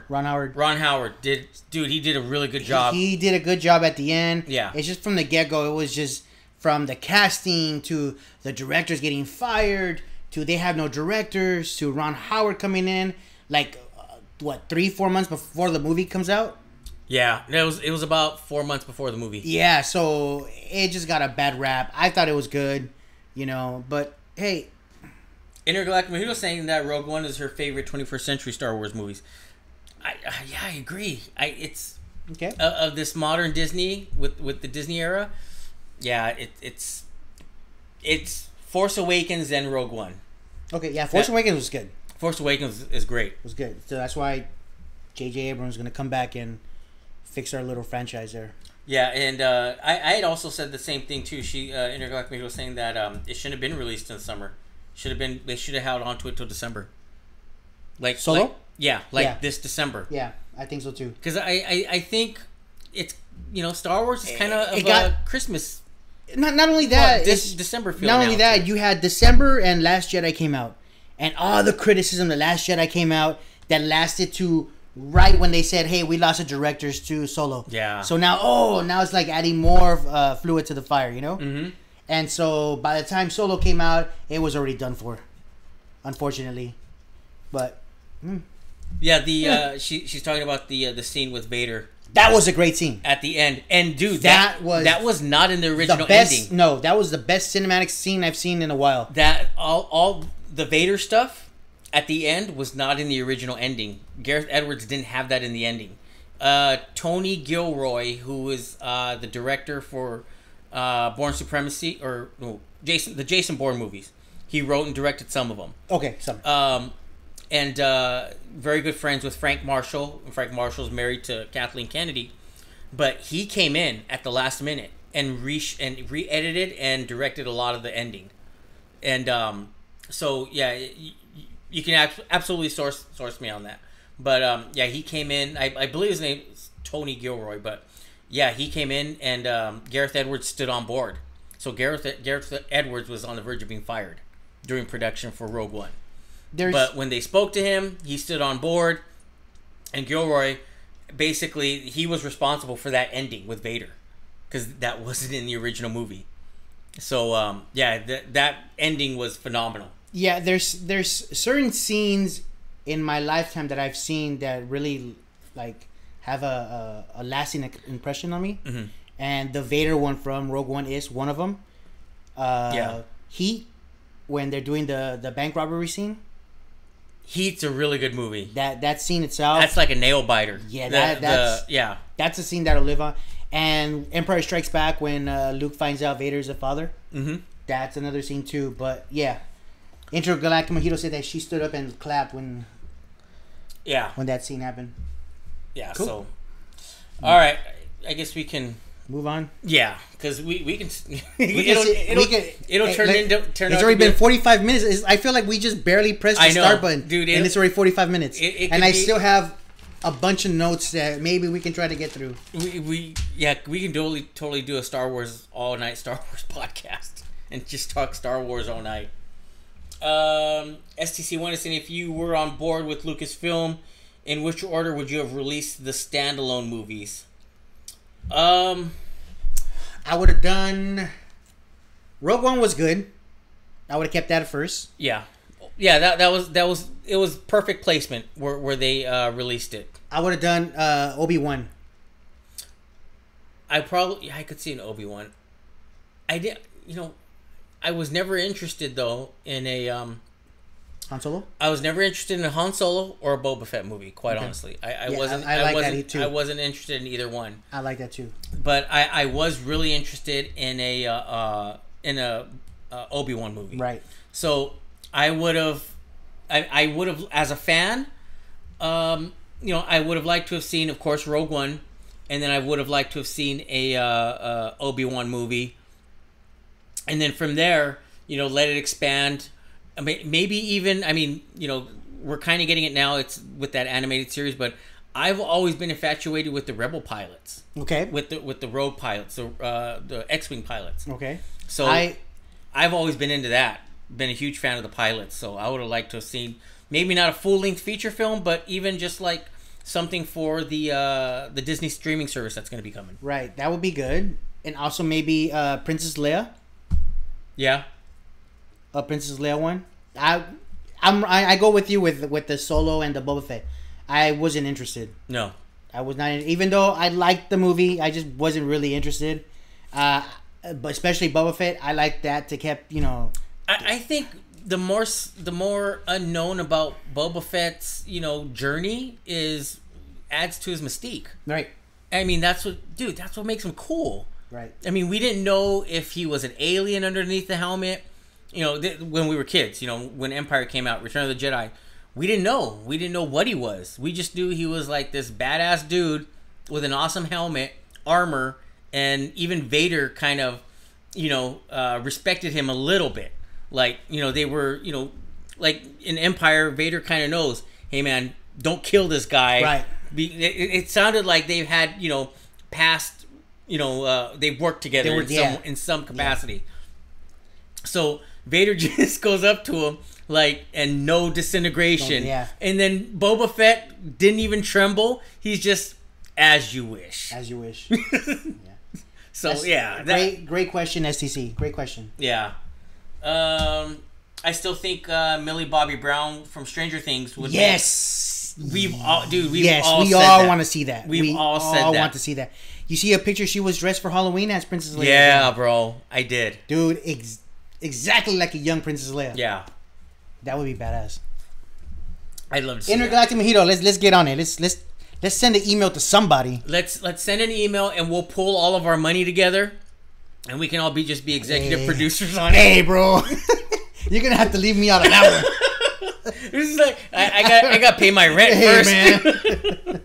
Ron Howard he did a really good job. He did a good job at the end. Yeah, it's just from the get-go. It was just from the casting to the directors getting fired, to they have no directors, to Ron Howard coming in, like, 3-4 months before the movie comes out? Yeah, it was about 4 months before the movie. Yeah, so it just got a bad rap. I thought it was good, but hey. Intergalactic Mojito saying that Rogue One is her favorite 21st century Star Wars movies. I agree. It's okay. Of this modern Disney with the Disney era. Yeah, it's Force Awakens and Rogue One. Okay, yeah, Force Awakens was good. Force Awakens is great. It was good. So that's why J.J. Abrams is going to come back and fix our little franchise there. Yeah, and I had also said the same thing too. Intergalactic was saying that it shouldn't have been released in the summer. They should have held on to it till December. Like Solo? This December. Yeah, I think so too. Because I think it's Star Wars is kind of a Christmas. Not only that, this December film. Not only that, you had December and Last Jedi came out, and all the criticism that Last Jedi came out that lasted to right when they said, "Hey, we lost the directors to Solo." Yeah. So now it's like adding more fluid to the fire, Mm-hmm. And so by the time Solo came out, it was already done for, unfortunately. But yeah, she's talking about the scene with Vader. That was a great scene at the end, and dude, that was not in the original ending. ending. No, that was the best cinematic scene I've seen in a while. That all the Vader stuff at the end was not in the original ending. Gareth Edwards didn't have that in the ending. Tony Gilroy, who was the director for Bourne Supremacy the Jason Bourne movies, he wrote and directed some of them. Okay, some. And very good friends with Frank Marshall. Frank Marshall's married to Kathleen Kennedy, but he came in at the last minute and re-edited and directed a lot of the ending. And so yeah, you can absolutely source me on that. But yeah, he came in. I believe his name is Tony Gilroy, but yeah, he came in and Gareth Edwards stood on board. So Gareth Edwards was on the verge of being fired during production for Rogue One. But when they spoke to him, he stood on board, and Gilroy, basically, he was responsible for that ending with Vader, because that wasn't in the original movie. So, yeah, that ending was phenomenal. Yeah, there's certain scenes in my lifetime that I've seen that really, like, have a lasting impression on me. Mm-hmm. And the Vader one from Rogue One is one of them. Heat, when they're doing the bank robbery scene. Heat's a really good movie. That scene itself. That's like a nail biter. Yeah, that's a scene that'll live on. And Empire Strikes Back when Luke finds out Vader's a father. Mm-hmm. That's another scene too. But yeah, Intergalactic Mojito said that she stood up and clapped when that scene happened. Yeah. Cool. So, all right, I guess we can move on. Yeah, because we can. It'll turn into. It's already been 45 minutes. I feel like we just barely pressed the start button, dude, and it's already 45 minutes. And I still have a bunch of notes that maybe we can try to get through. We can totally do a Star Wars all night Star Wars podcast and just talk Star Wars all night. STC wanted to say, if you were on board with Lucasfilm, in which order would you have released the standalone movies? I would have done. Rogue One was good. I would have kept that at first. Yeah, it was perfect placement where they released it. I would have done Obi-Wan. I could see an Obi-Wan. I was never interested though in a Han Solo. I was never interested in a Han Solo or a Boba Fett movie. Quite honestly, I wasn't. I wasn't interested in either one. I like that too. But I was really interested in a Obi-Wan movie. Right. So I would have as a fan, I would have liked to have seen, of course, Rogue One, and then I would have liked to have seen a Obi-Wan movie, and then from there, let it expand. I mean, maybe even, we're kind of getting it now. It's with that animated series, but I've always been infatuated with the Rebel pilots. Okay. With the Rogue pilots, the X-wing pilots. Okay. So I've always been into that. Been a huge fan of the pilots. So I would have liked to have seen maybe not a full-length feature film, but even just like something for the Disney streaming service that's going to be coming. Right. That would be good. And also maybe Princess Leia. Yeah. A Princess Leia one. I go with you with the Solo and the Boba Fett. I wasn't interested. No, I was not. Even though I liked the movie, I just wasn't really interested. But especially Boba Fett, I like that to kept. I think the more unknown about Boba Fett's journey adds to his mystique. Right. I mean that's what makes him cool. Right. I mean, we didn't know if he was an alien underneath the helmet. When we were kids, when Empire came out, Return of the Jedi, we didn't know. We didn't know what he was. We just knew he was like this badass dude with an awesome helmet, armor, and even Vader kind of, respected him a little bit. Like, they were, like in Empire, Vader kind of knows, hey man, don't kill this guy. Right. It sounded like they've had, past, they've worked together in some capacity. Yeah. So Vader just goes up to him and no disintegration. Yeah. And then Boba Fett didn't even tremble. He's just, as you wish. As you wish. Yeah. So great question, STC. Great question. Yeah. I still think Millie Bobby Brown from Stranger Things would. Yes. We all want to see that. We all want to see that. You see a picture? She was dressed for Halloween as Princess Leia. Yeah, bro. I did. Dude, exactly like a young Princess Leia. Yeah. That would be badass. I'd love to see Intergalactic Mojito, let's get on it. Let's send an email to somebody. Let's send an email and we'll pull all of our money together and we can all be executive producers on it. Hey, bro. You're going to have to leave me out of that one. This is like I got to pay my rent first. Man.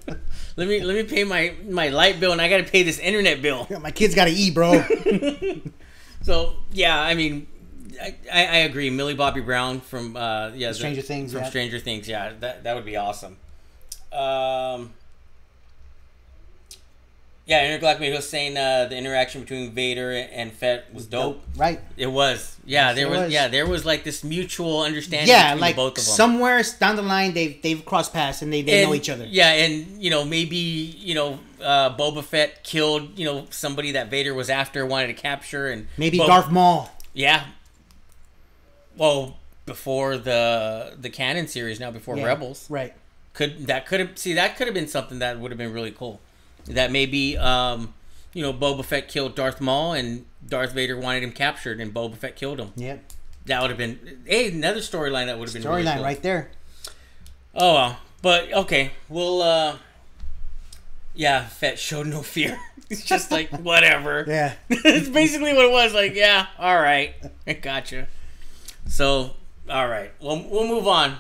Let me pay my light bill and I got to pay this internet bill. My kids got to eat, bro. So, yeah, I mean, I agree. Millie Bobby Brown from Stranger Things. From Stranger Things, yeah, that would be awesome. Intergalactic was saying the interaction between Vader and Fett was dope. Right. It was. Yeah, there was like this mutual understanding between both of them. Somewhere down the line they've crossed paths and they know each other. Yeah, and maybe Boba Fett killed somebody that Vader was after, wanted to capture, and maybe Darth Maul. Yeah. Well, before the canon series, now before Rebels. Right. That could have been something that would have been really cool. That maybe Boba Fett killed Darth Maul and Darth Vader wanted him captured and Boba Fett killed him. Yep. That would have been another storyline that would have been really storyline cool. right there. Oh well, but okay, we'll Fett showed no fear. It's just like whatever. Yeah. It's basically what it was. Like, yeah, all right, I gotcha. So, all right, we'll move on.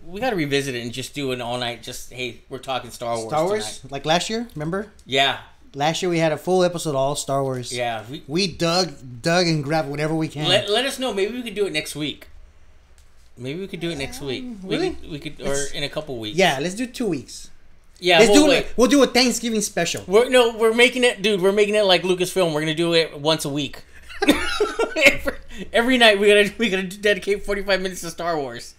We got to revisit it and just do an all night. Just hey, we're talking Star Wars. Star Wars, tonight. like last year. Remember? Yeah. Last year we had a full episode all Star Wars. Yeah. We dug and grabbed whatever we can. Let us know. Maybe we could do it next week. Really? We could, or in a couple weeks. Yeah, let's do 2 weeks. Yeah, we'll do a Thanksgiving special. We're making it, dude. We're making it like Lucasfilm. We're gonna do it once a week. every night we gotta dedicate 45 minutes to Star Wars.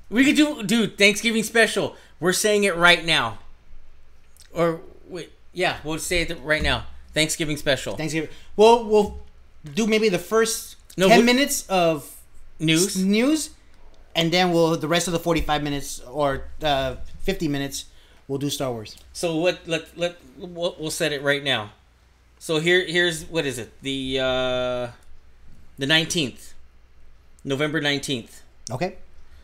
We could do, dude, Thanksgiving special. We're saying it right now. Or wait, yeah, we'll say it right now. Thanksgiving special. Thanksgiving. We'll do maybe the first 10 minutes of news, and then the rest of the 45 minutes or 50 minutes. We'll do Star Wars. So we'll set it right now. So here's what is it? The 19th. November 19th. Okay.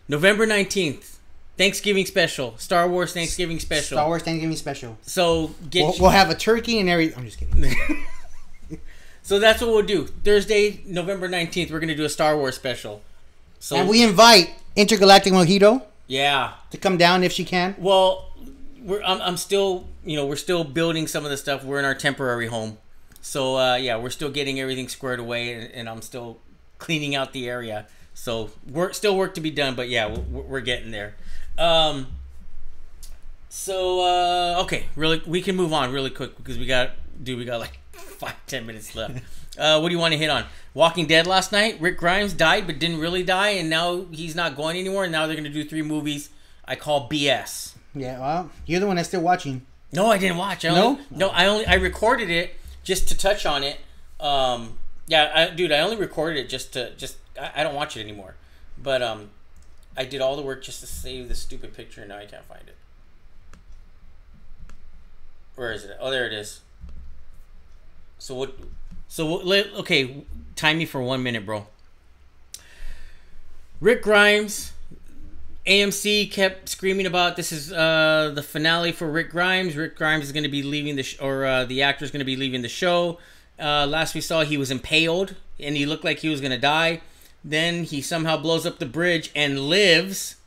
November 19th. Thanksgiving special. Star Wars Thanksgiving special. Star Wars Thanksgiving special. So we'll have a turkey and everything. I'm just kidding. So that's what we'll do. Thursday, November 19th, we're going to do a Star Wars special. So and we invite Intergalactic Mojito. Yeah. To come down if she can. Well, I'm still, we're still building some of the stuff. We're in our temporary home. So, we're still getting everything squared away, and I'm still cleaning out the area. So, still work to be done, but yeah, we're getting there. Okay, really, we can move on really quick because we got like 5-10 minutes left. What do you want to hit on? Walking Dead last night. Rick Grimes died, but didn't really die, and now he's not going anymore. And now they're going to do 3 movies I call BS. Yeah, well, you're the one that's still watching. No, I didn't watch. I recorded it just to touch on it. I only recorded it I don't watch it anymore. But I did all the work just to save the stupid picture, and now I can't find it. Where is it? Oh, there it is. Okay, time me for 1 minute, bro. Rick Grimes. AMC kept screaming about this is the finale for Rick Grimes. Rick Grimes is going to be leaving the actor is going to be leaving the show. Last we saw, he was impaled and he looked like he was going to die. Then he somehow blows up the bridge and lives.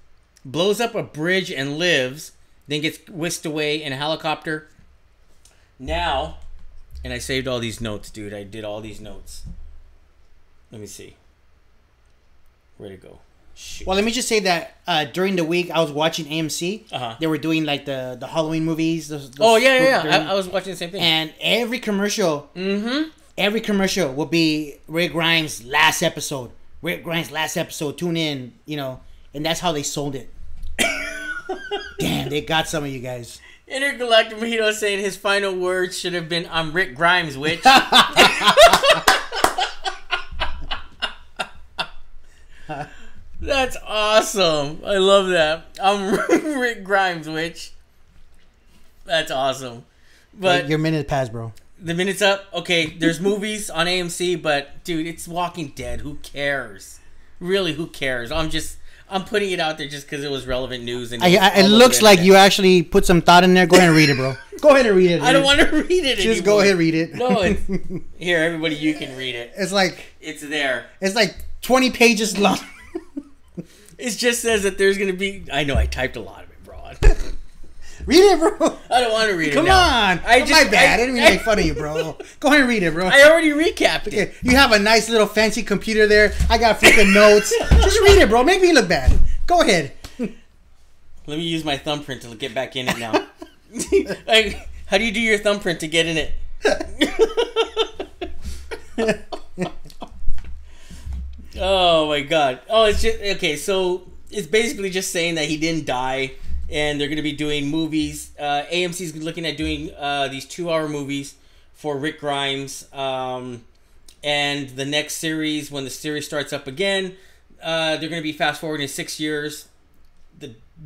Blows up a bridge and lives. Then gets whisked away in a helicopter. Now, and I saved all these notes, dude. I did all these notes. Let me see. Where'd it go? Shoot. Well, let me just say that during the week I was watching AMC. They were doing like the Halloween movies. I was watching the same thing. And every commercial will be Rick Grimes' last episode. Rick Grimes' last episode. Tune in, and that's how they sold it. Damn, they got some of you guys. Intergalactic Mojito saying his final words should have been, "I'm Rick Grimes, witch." That's awesome. I love that. I'm Rick Grimes, witch. That's awesome. But your minute passed, bro. The minute's up. Okay, there's movies on AMC, but dude, it's Walking Dead. Who cares? Really, who cares? I'm putting it out there just because it was relevant news. And it looks like you actually put some thought in there. Go ahead and read it, bro. Go ahead and read it. I don't want to read it Just go ahead and read it. No, here, everybody, you can read it. It's there. It's like 20 pages long. It just says that there's going to be... I know, I typed a lot of it, bro. Read it, bro. I don't want to read it Come now. on. My bad. I didn't mean to make fun of you, bro. Go ahead and read it, bro. I already recapped it. You have a nice little fancy computer there. I got freaking notes. Just read it, bro. Make me look bad. Go ahead. Let me use my thumbprint to get back in it now. How do you do your thumbprint to get in it? Oh my god. Oh, it's just okay. So it's basically just saying that he didn't die, and they're going to be doing movies. AMC's looking at doing these 2-hour movies for Rick Grimes, and the next series, when the series starts up again, they're going to be fast forwarding 6 years.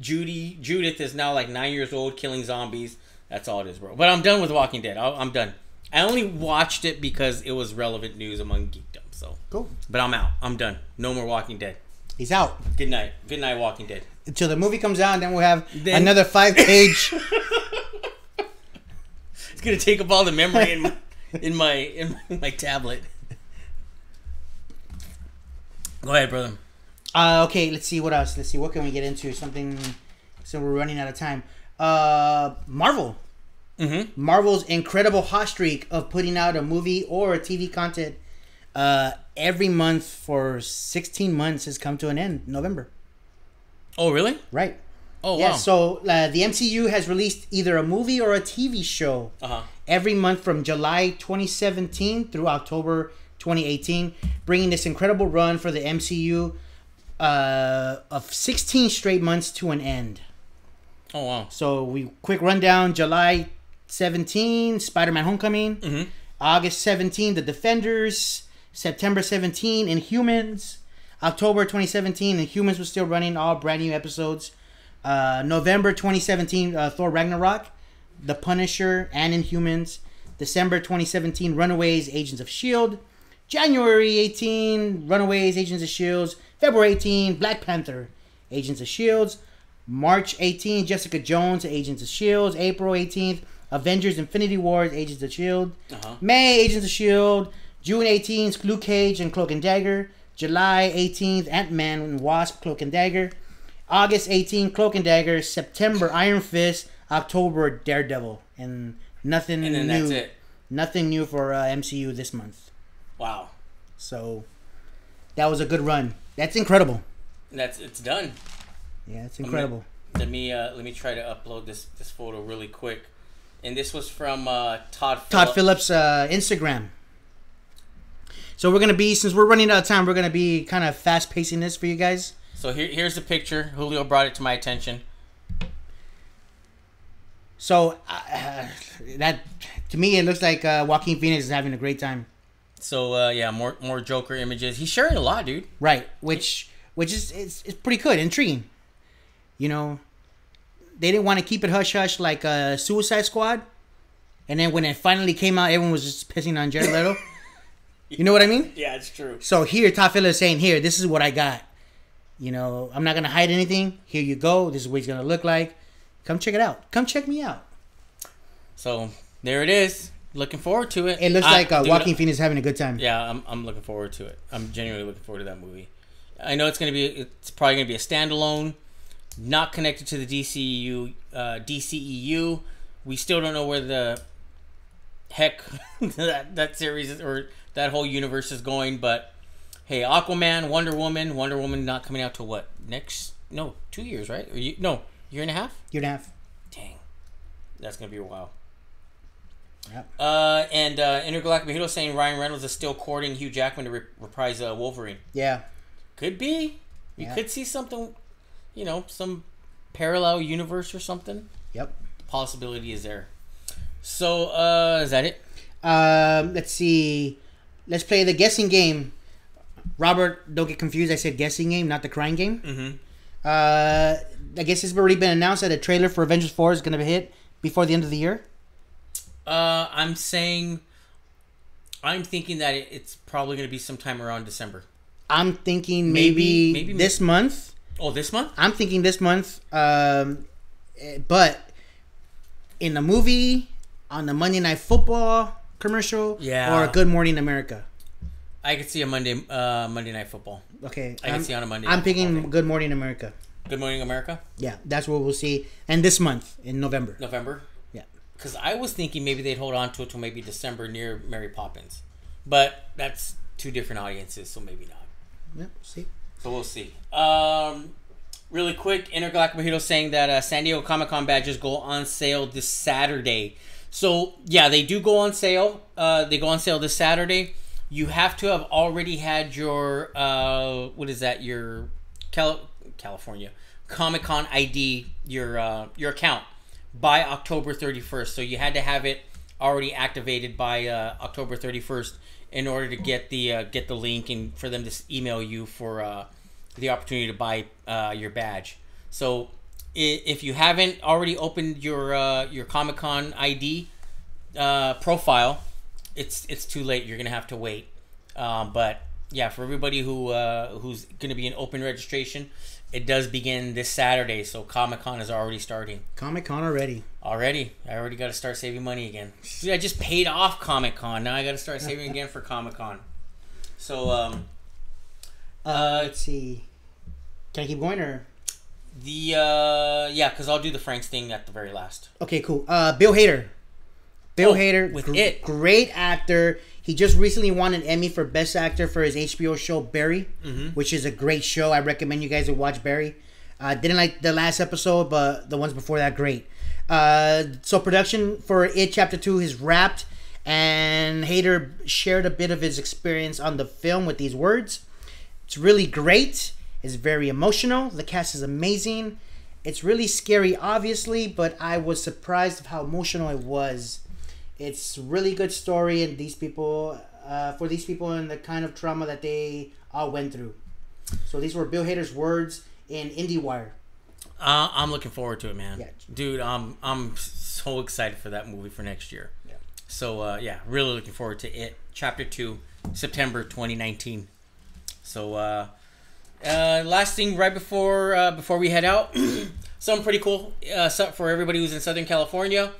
Judith is now like 9 years old, killing zombies. That's all it is, bro. But I'm done with Walking Dead. I'm done. I only watched it because it was relevant news among geekdom. So cool. But I'm out. I'm done. No more Walking Dead. He's out. Good night. Good night, Walking Dead. Until the movie comes out, and then we'll have another 5-page. It's gonna take up all the memory in my tablet. Go ahead, brother. Okay, let's see what else. Let's see what can we get into. Something. So we're running out of time. Marvel. Mm-hmm. Marvel's incredible hot streak of putting out a movie or a TV content every month for 16 months has come to an end. November. Oh, really? Right. Oh, yeah, wow. So the MCU has released either a movie or a TV show every month from July 2017 through October 2018, bringing this incredible run for the MCU of 16 straight months to an end. Oh, wow. So we quick rundown: July 17, Spider-Man: Homecoming. Mm-hmm. August 17, The Defenders. September 17, Inhumans. October 2017, Inhumans was still running, all brand new episodes. November 2017, Thor Ragnarok, The Punisher, and Inhumans. December 2017, Runaways, Agents of S.H.I.E.L.D. January 18, Runaways, Agents of S.H.I.E.L.D. February 18, Black Panther, Agents of S.H.I.E.L.D. March 18, Jessica Jones, Agents of S.H.I.E.L.D. April 18th, Avengers Infinity Wars, Agents of S.H.I.E.L.D. May, Agents of S.H.I.E.L.D. June 18th, Luke Cage and Cloak and Dagger. July 18th, Ant-Man and Wasp, Cloak and Dagger. August 18th, Cloak and Dagger. September, Iron Fist. October, Daredevil. And nothing new. And then that's it. Nothing new for MCU this month. Wow. So, that was a good run. That's incredible. It's done. Yeah, it's incredible. Let me try to upload this photo really quick. And this was from Todd Phillips' Instagram. So we're gonna be, since we're running out of time, we're gonna be kind of fast pacing this for you guys. So here's the picture. Julio brought it to my attention. So that, to me, it looks like Joaquin Phoenix is having a great time. So yeah, more Joker images. He's sharing a lot, dude. Right, which is it's pretty good, intriguing. You know, they didn't want to keep it hush hush like Suicide Squad, and then when it finally came out, everyone was just pissing on Jared Leto. You know what I mean? Yeah, it's true. So here, Todd Phillips is saying, here, this is what I got. You know, I'm not going to hide anything. Here you go. This is what he's going to look like. Come check it out. Come check me out. So, there it is. Looking forward to it. It looks like Joaquin Phoenix is having a good time. Yeah, I'm looking forward to it. I'm genuinely looking forward to that movie. I know it's probably going to be a standalone, not connected to the DCEU. We still don't know where the heck that series is, or that whole universe is going, but hey, Aquaman, Wonder Woman not coming out till what? 2 years, right? Or year and a half? Year and a half. Dang. That's going to be a while. Yep. And Intergalactic Mojito saying Ryan Reynolds is still courting Hugh Jackman to reprise Wolverine. Yeah. Could be. You could see something, some parallel universe or something. Yep. The possibility is there. So, is that it? Let's see. Let's play the guessing game. Robert, don't get confused. I said guessing game, not the crying game. Mm-hmm. I guess it's already been announced that a trailer for Avengers 4 is going to hit before the end of the year. I'm thinking that it's probably going to be sometime around December. I'm thinking maybe this month. Oh, this month? I'm thinking this month. But in the movie, on the Monday Night Football commercial, or Good Morning America. I could see a Monday Night Football. Okay, I can see on a Monday. I'm picking Good Morning America. Good Morning America. Yeah, that's what we'll see, and this month in November. Yeah, because I was thinking maybe they'd hold on to it till maybe December near Mary Poppins, but that's two different audiences, so maybe not. Yeah, see. So we'll see. Really quick, Intergalactic Mojito saying that San Diego Comic-Con badges go on sale this Saturday. So, yeah, they do go on sale. They go on sale this Saturday. You have to have already had your, your California Comic-Con ID, your account, by October 31st. So you had to have it already activated by October 31st in order to get the link and for them to email you for the opportunity to buy your badge. So if you haven't already opened your Comic-Con ID profile, it's too late. You're gonna have to wait. But yeah, for everybody who's gonna be in open registration, it does begin this Saturday. So Comic-Con is already starting. Comic-Con already. I already got to start saving money again. See, I just paid off Comic-Con. Now I got to start saving again for Comic-Con. So let's see. Can I keep going or? Yeah, because I'll do the Franks thing at the very last. Okay, cool. Bill Hader. Bill Hader, with It. Great actor. He just recently won an Emmy for Best Actor for his HBO show Barry, which is a great show. I recommend you guys to watch Barry. Didn't like the last episode, but the ones before that, great. So production for It Chapter 2 is wrapped, and Hader shared a bit of his experience on the film with these words. It's really great. It's very emotional. The cast is amazing. It's really scary, obviously, but I was surprised of how emotional it was. It's a really good story, and these people, for these people and the kind of trauma that they all went through. So these were Bill Hader's words in IndieWire. I'm looking forward to it, man. Yeah. Dude, I'm so excited for that movie for next year. Yeah. So yeah, really looking forward to It Chapter 2, September 2019. So last thing right before we head out, something pretty cool for everybody who's in Southern California.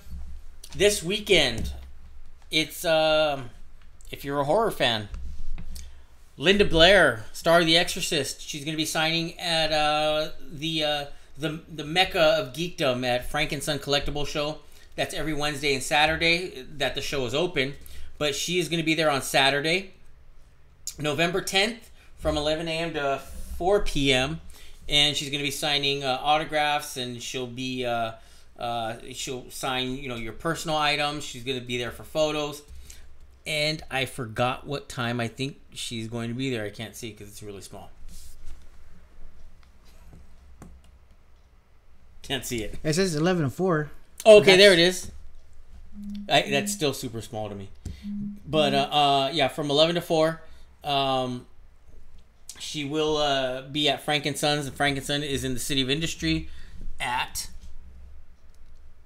This weekend, it's if you're a horror fan, Linda Blair, star of The Exorcist, she's going to be signing at the mecca of geekdom at Frank and Son Collectible Show. That's every Wednesday and Saturday that the show is open. But she is going to be there on Saturday, November 10th, from 11 a.m. to 4 p.m. And she's going to be signing autographs, and she'll sign your personal items. She's going to be there for photos. And I forgot what time I think she's going to be there. I can't see because it's really small. Can't see it. It says 11 to 4. Oh, okay, there it is. That's still super small to me. But yeah, from 11 to 4, she will be at Frank and Sons. And Frank and Son is in the City of Industry at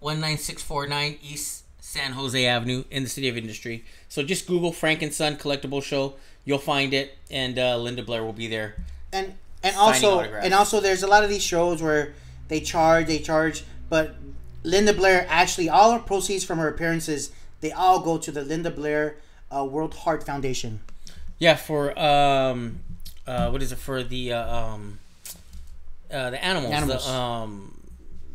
19649 East San Jose Avenue in the City of Industry. So just Google Frank and Son Collectible Show. You'll find it, and Linda Blair will be there. And also there's a lot of these shows where they charge, but Linda Blair actually, all her proceeds from her appearances, they all go to the Linda Blair World Heart Foundation. Yeah, for what is it, for the animals.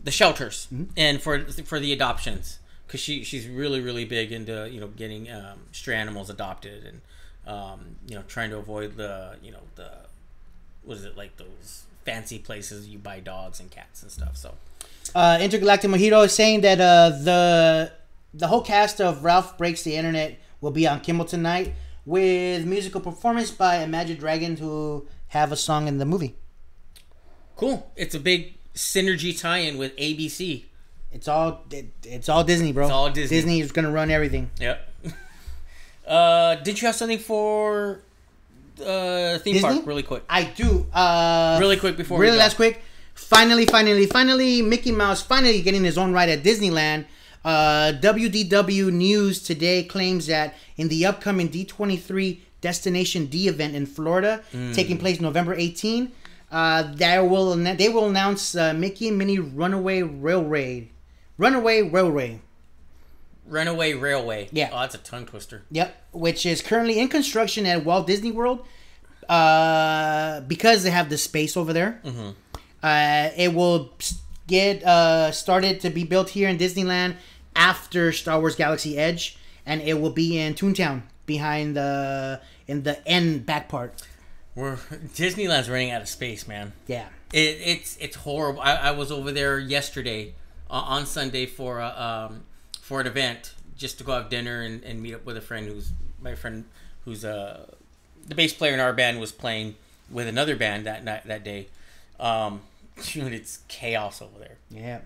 The shelters, and for the adoptions, because she's really big into getting stray animals adopted, and trying to avoid the what is it, like those fancy places you buy dogs and cats and stuff. So Intergalactic Mojito is saying that the whole cast of Ralph Breaks the Internet will be on Kimmel tonight with musical performance by Imagine Dragons, who have a song in the movie. Cool. It's a big synergy tie-in with ABC. It's all Disney, bro. It's all Disney. Disney is gonna run everything. Yep. Did you have something for theme Disney? park really quick? I do. Really quick before really we go. last quick. Finally, Mickey Mouse finally getting his own ride at Disneyland. WDW News today claims that in the upcoming D23 Destination D event in Florida, taking place November 18, they will announce Mickey and Minnie Runaway Railway. Yeah. Oh, that's a tongue twister. Yep, which is currently in construction at Walt Disney World. Because they have the space over there. It will get started to be built here in Disneyland after Star Wars Galaxy Edge, and it will be in Toontown behind in the end back part. Disneyland's running out of space, man. Yeah, it's horrible. I was over there yesterday on Sunday for an event, just to go have dinner and meet up with a friend who's the bass player in our band was playing with another band that day. Dude, it's chaos over there. Yeah,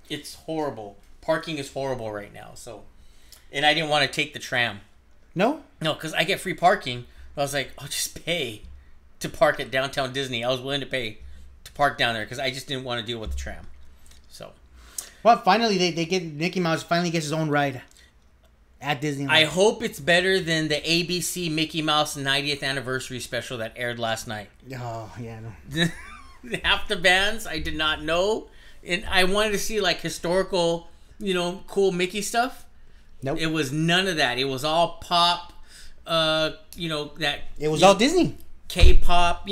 it's horrible. Parking is horrible right now. So, and I didn't want to take the tram. No, because I get free parking. I was like, I'll just pay to park at downtown Disney. I was willing to pay to park down there because I just didn't want to deal with the tram. So, well, finally they get Mickey Mouse finally gets his own ride at Disneyland. I hope it's better than the ABC Mickey Mouse 90th anniversary special that aired last night. Oh yeah, no. Half the bands I did not know, and I wanted to see like historical, cool Mickey stuff. Nope. It was none of that. It was all pop. That it was all Disney. K-pop,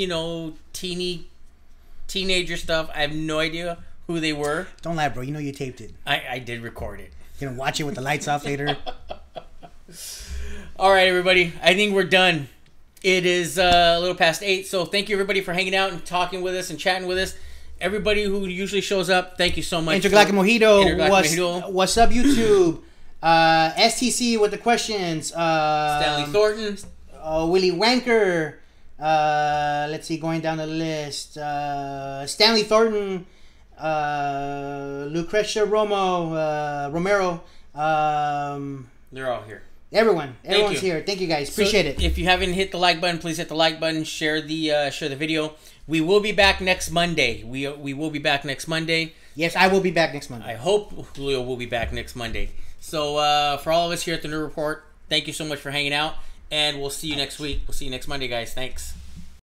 teenager stuff. I have no idea who they were. Don't lie, bro. You know you taped it. I did record it. You're gonna watch it with the lights off later. All right, everybody. I think we're done. It is a little past 8, so thank you everybody for hanging out and talking with us and chatting with us. Everybody who usually shows up, thank you so much. Intergalactic Mojito. What's up, YouTube? STC with the questions. Stanley Thornton. Willie Wanker. Let's see, going down the list. Stanley Thornton. Lucretia Romero. They're all here. Everyone's here. Thank you guys. Appreciate it. If you haven't hit the like button, please hit the like button. Share the video. We will be back next Monday. We will be back next Monday. Yes, I will be back next Monday. I hope Julio will be back next Monday. So for all of us here at the New Report, thank you so much for hanging out, and we'll see you next week. We'll see you next Monday, guys. Thanks.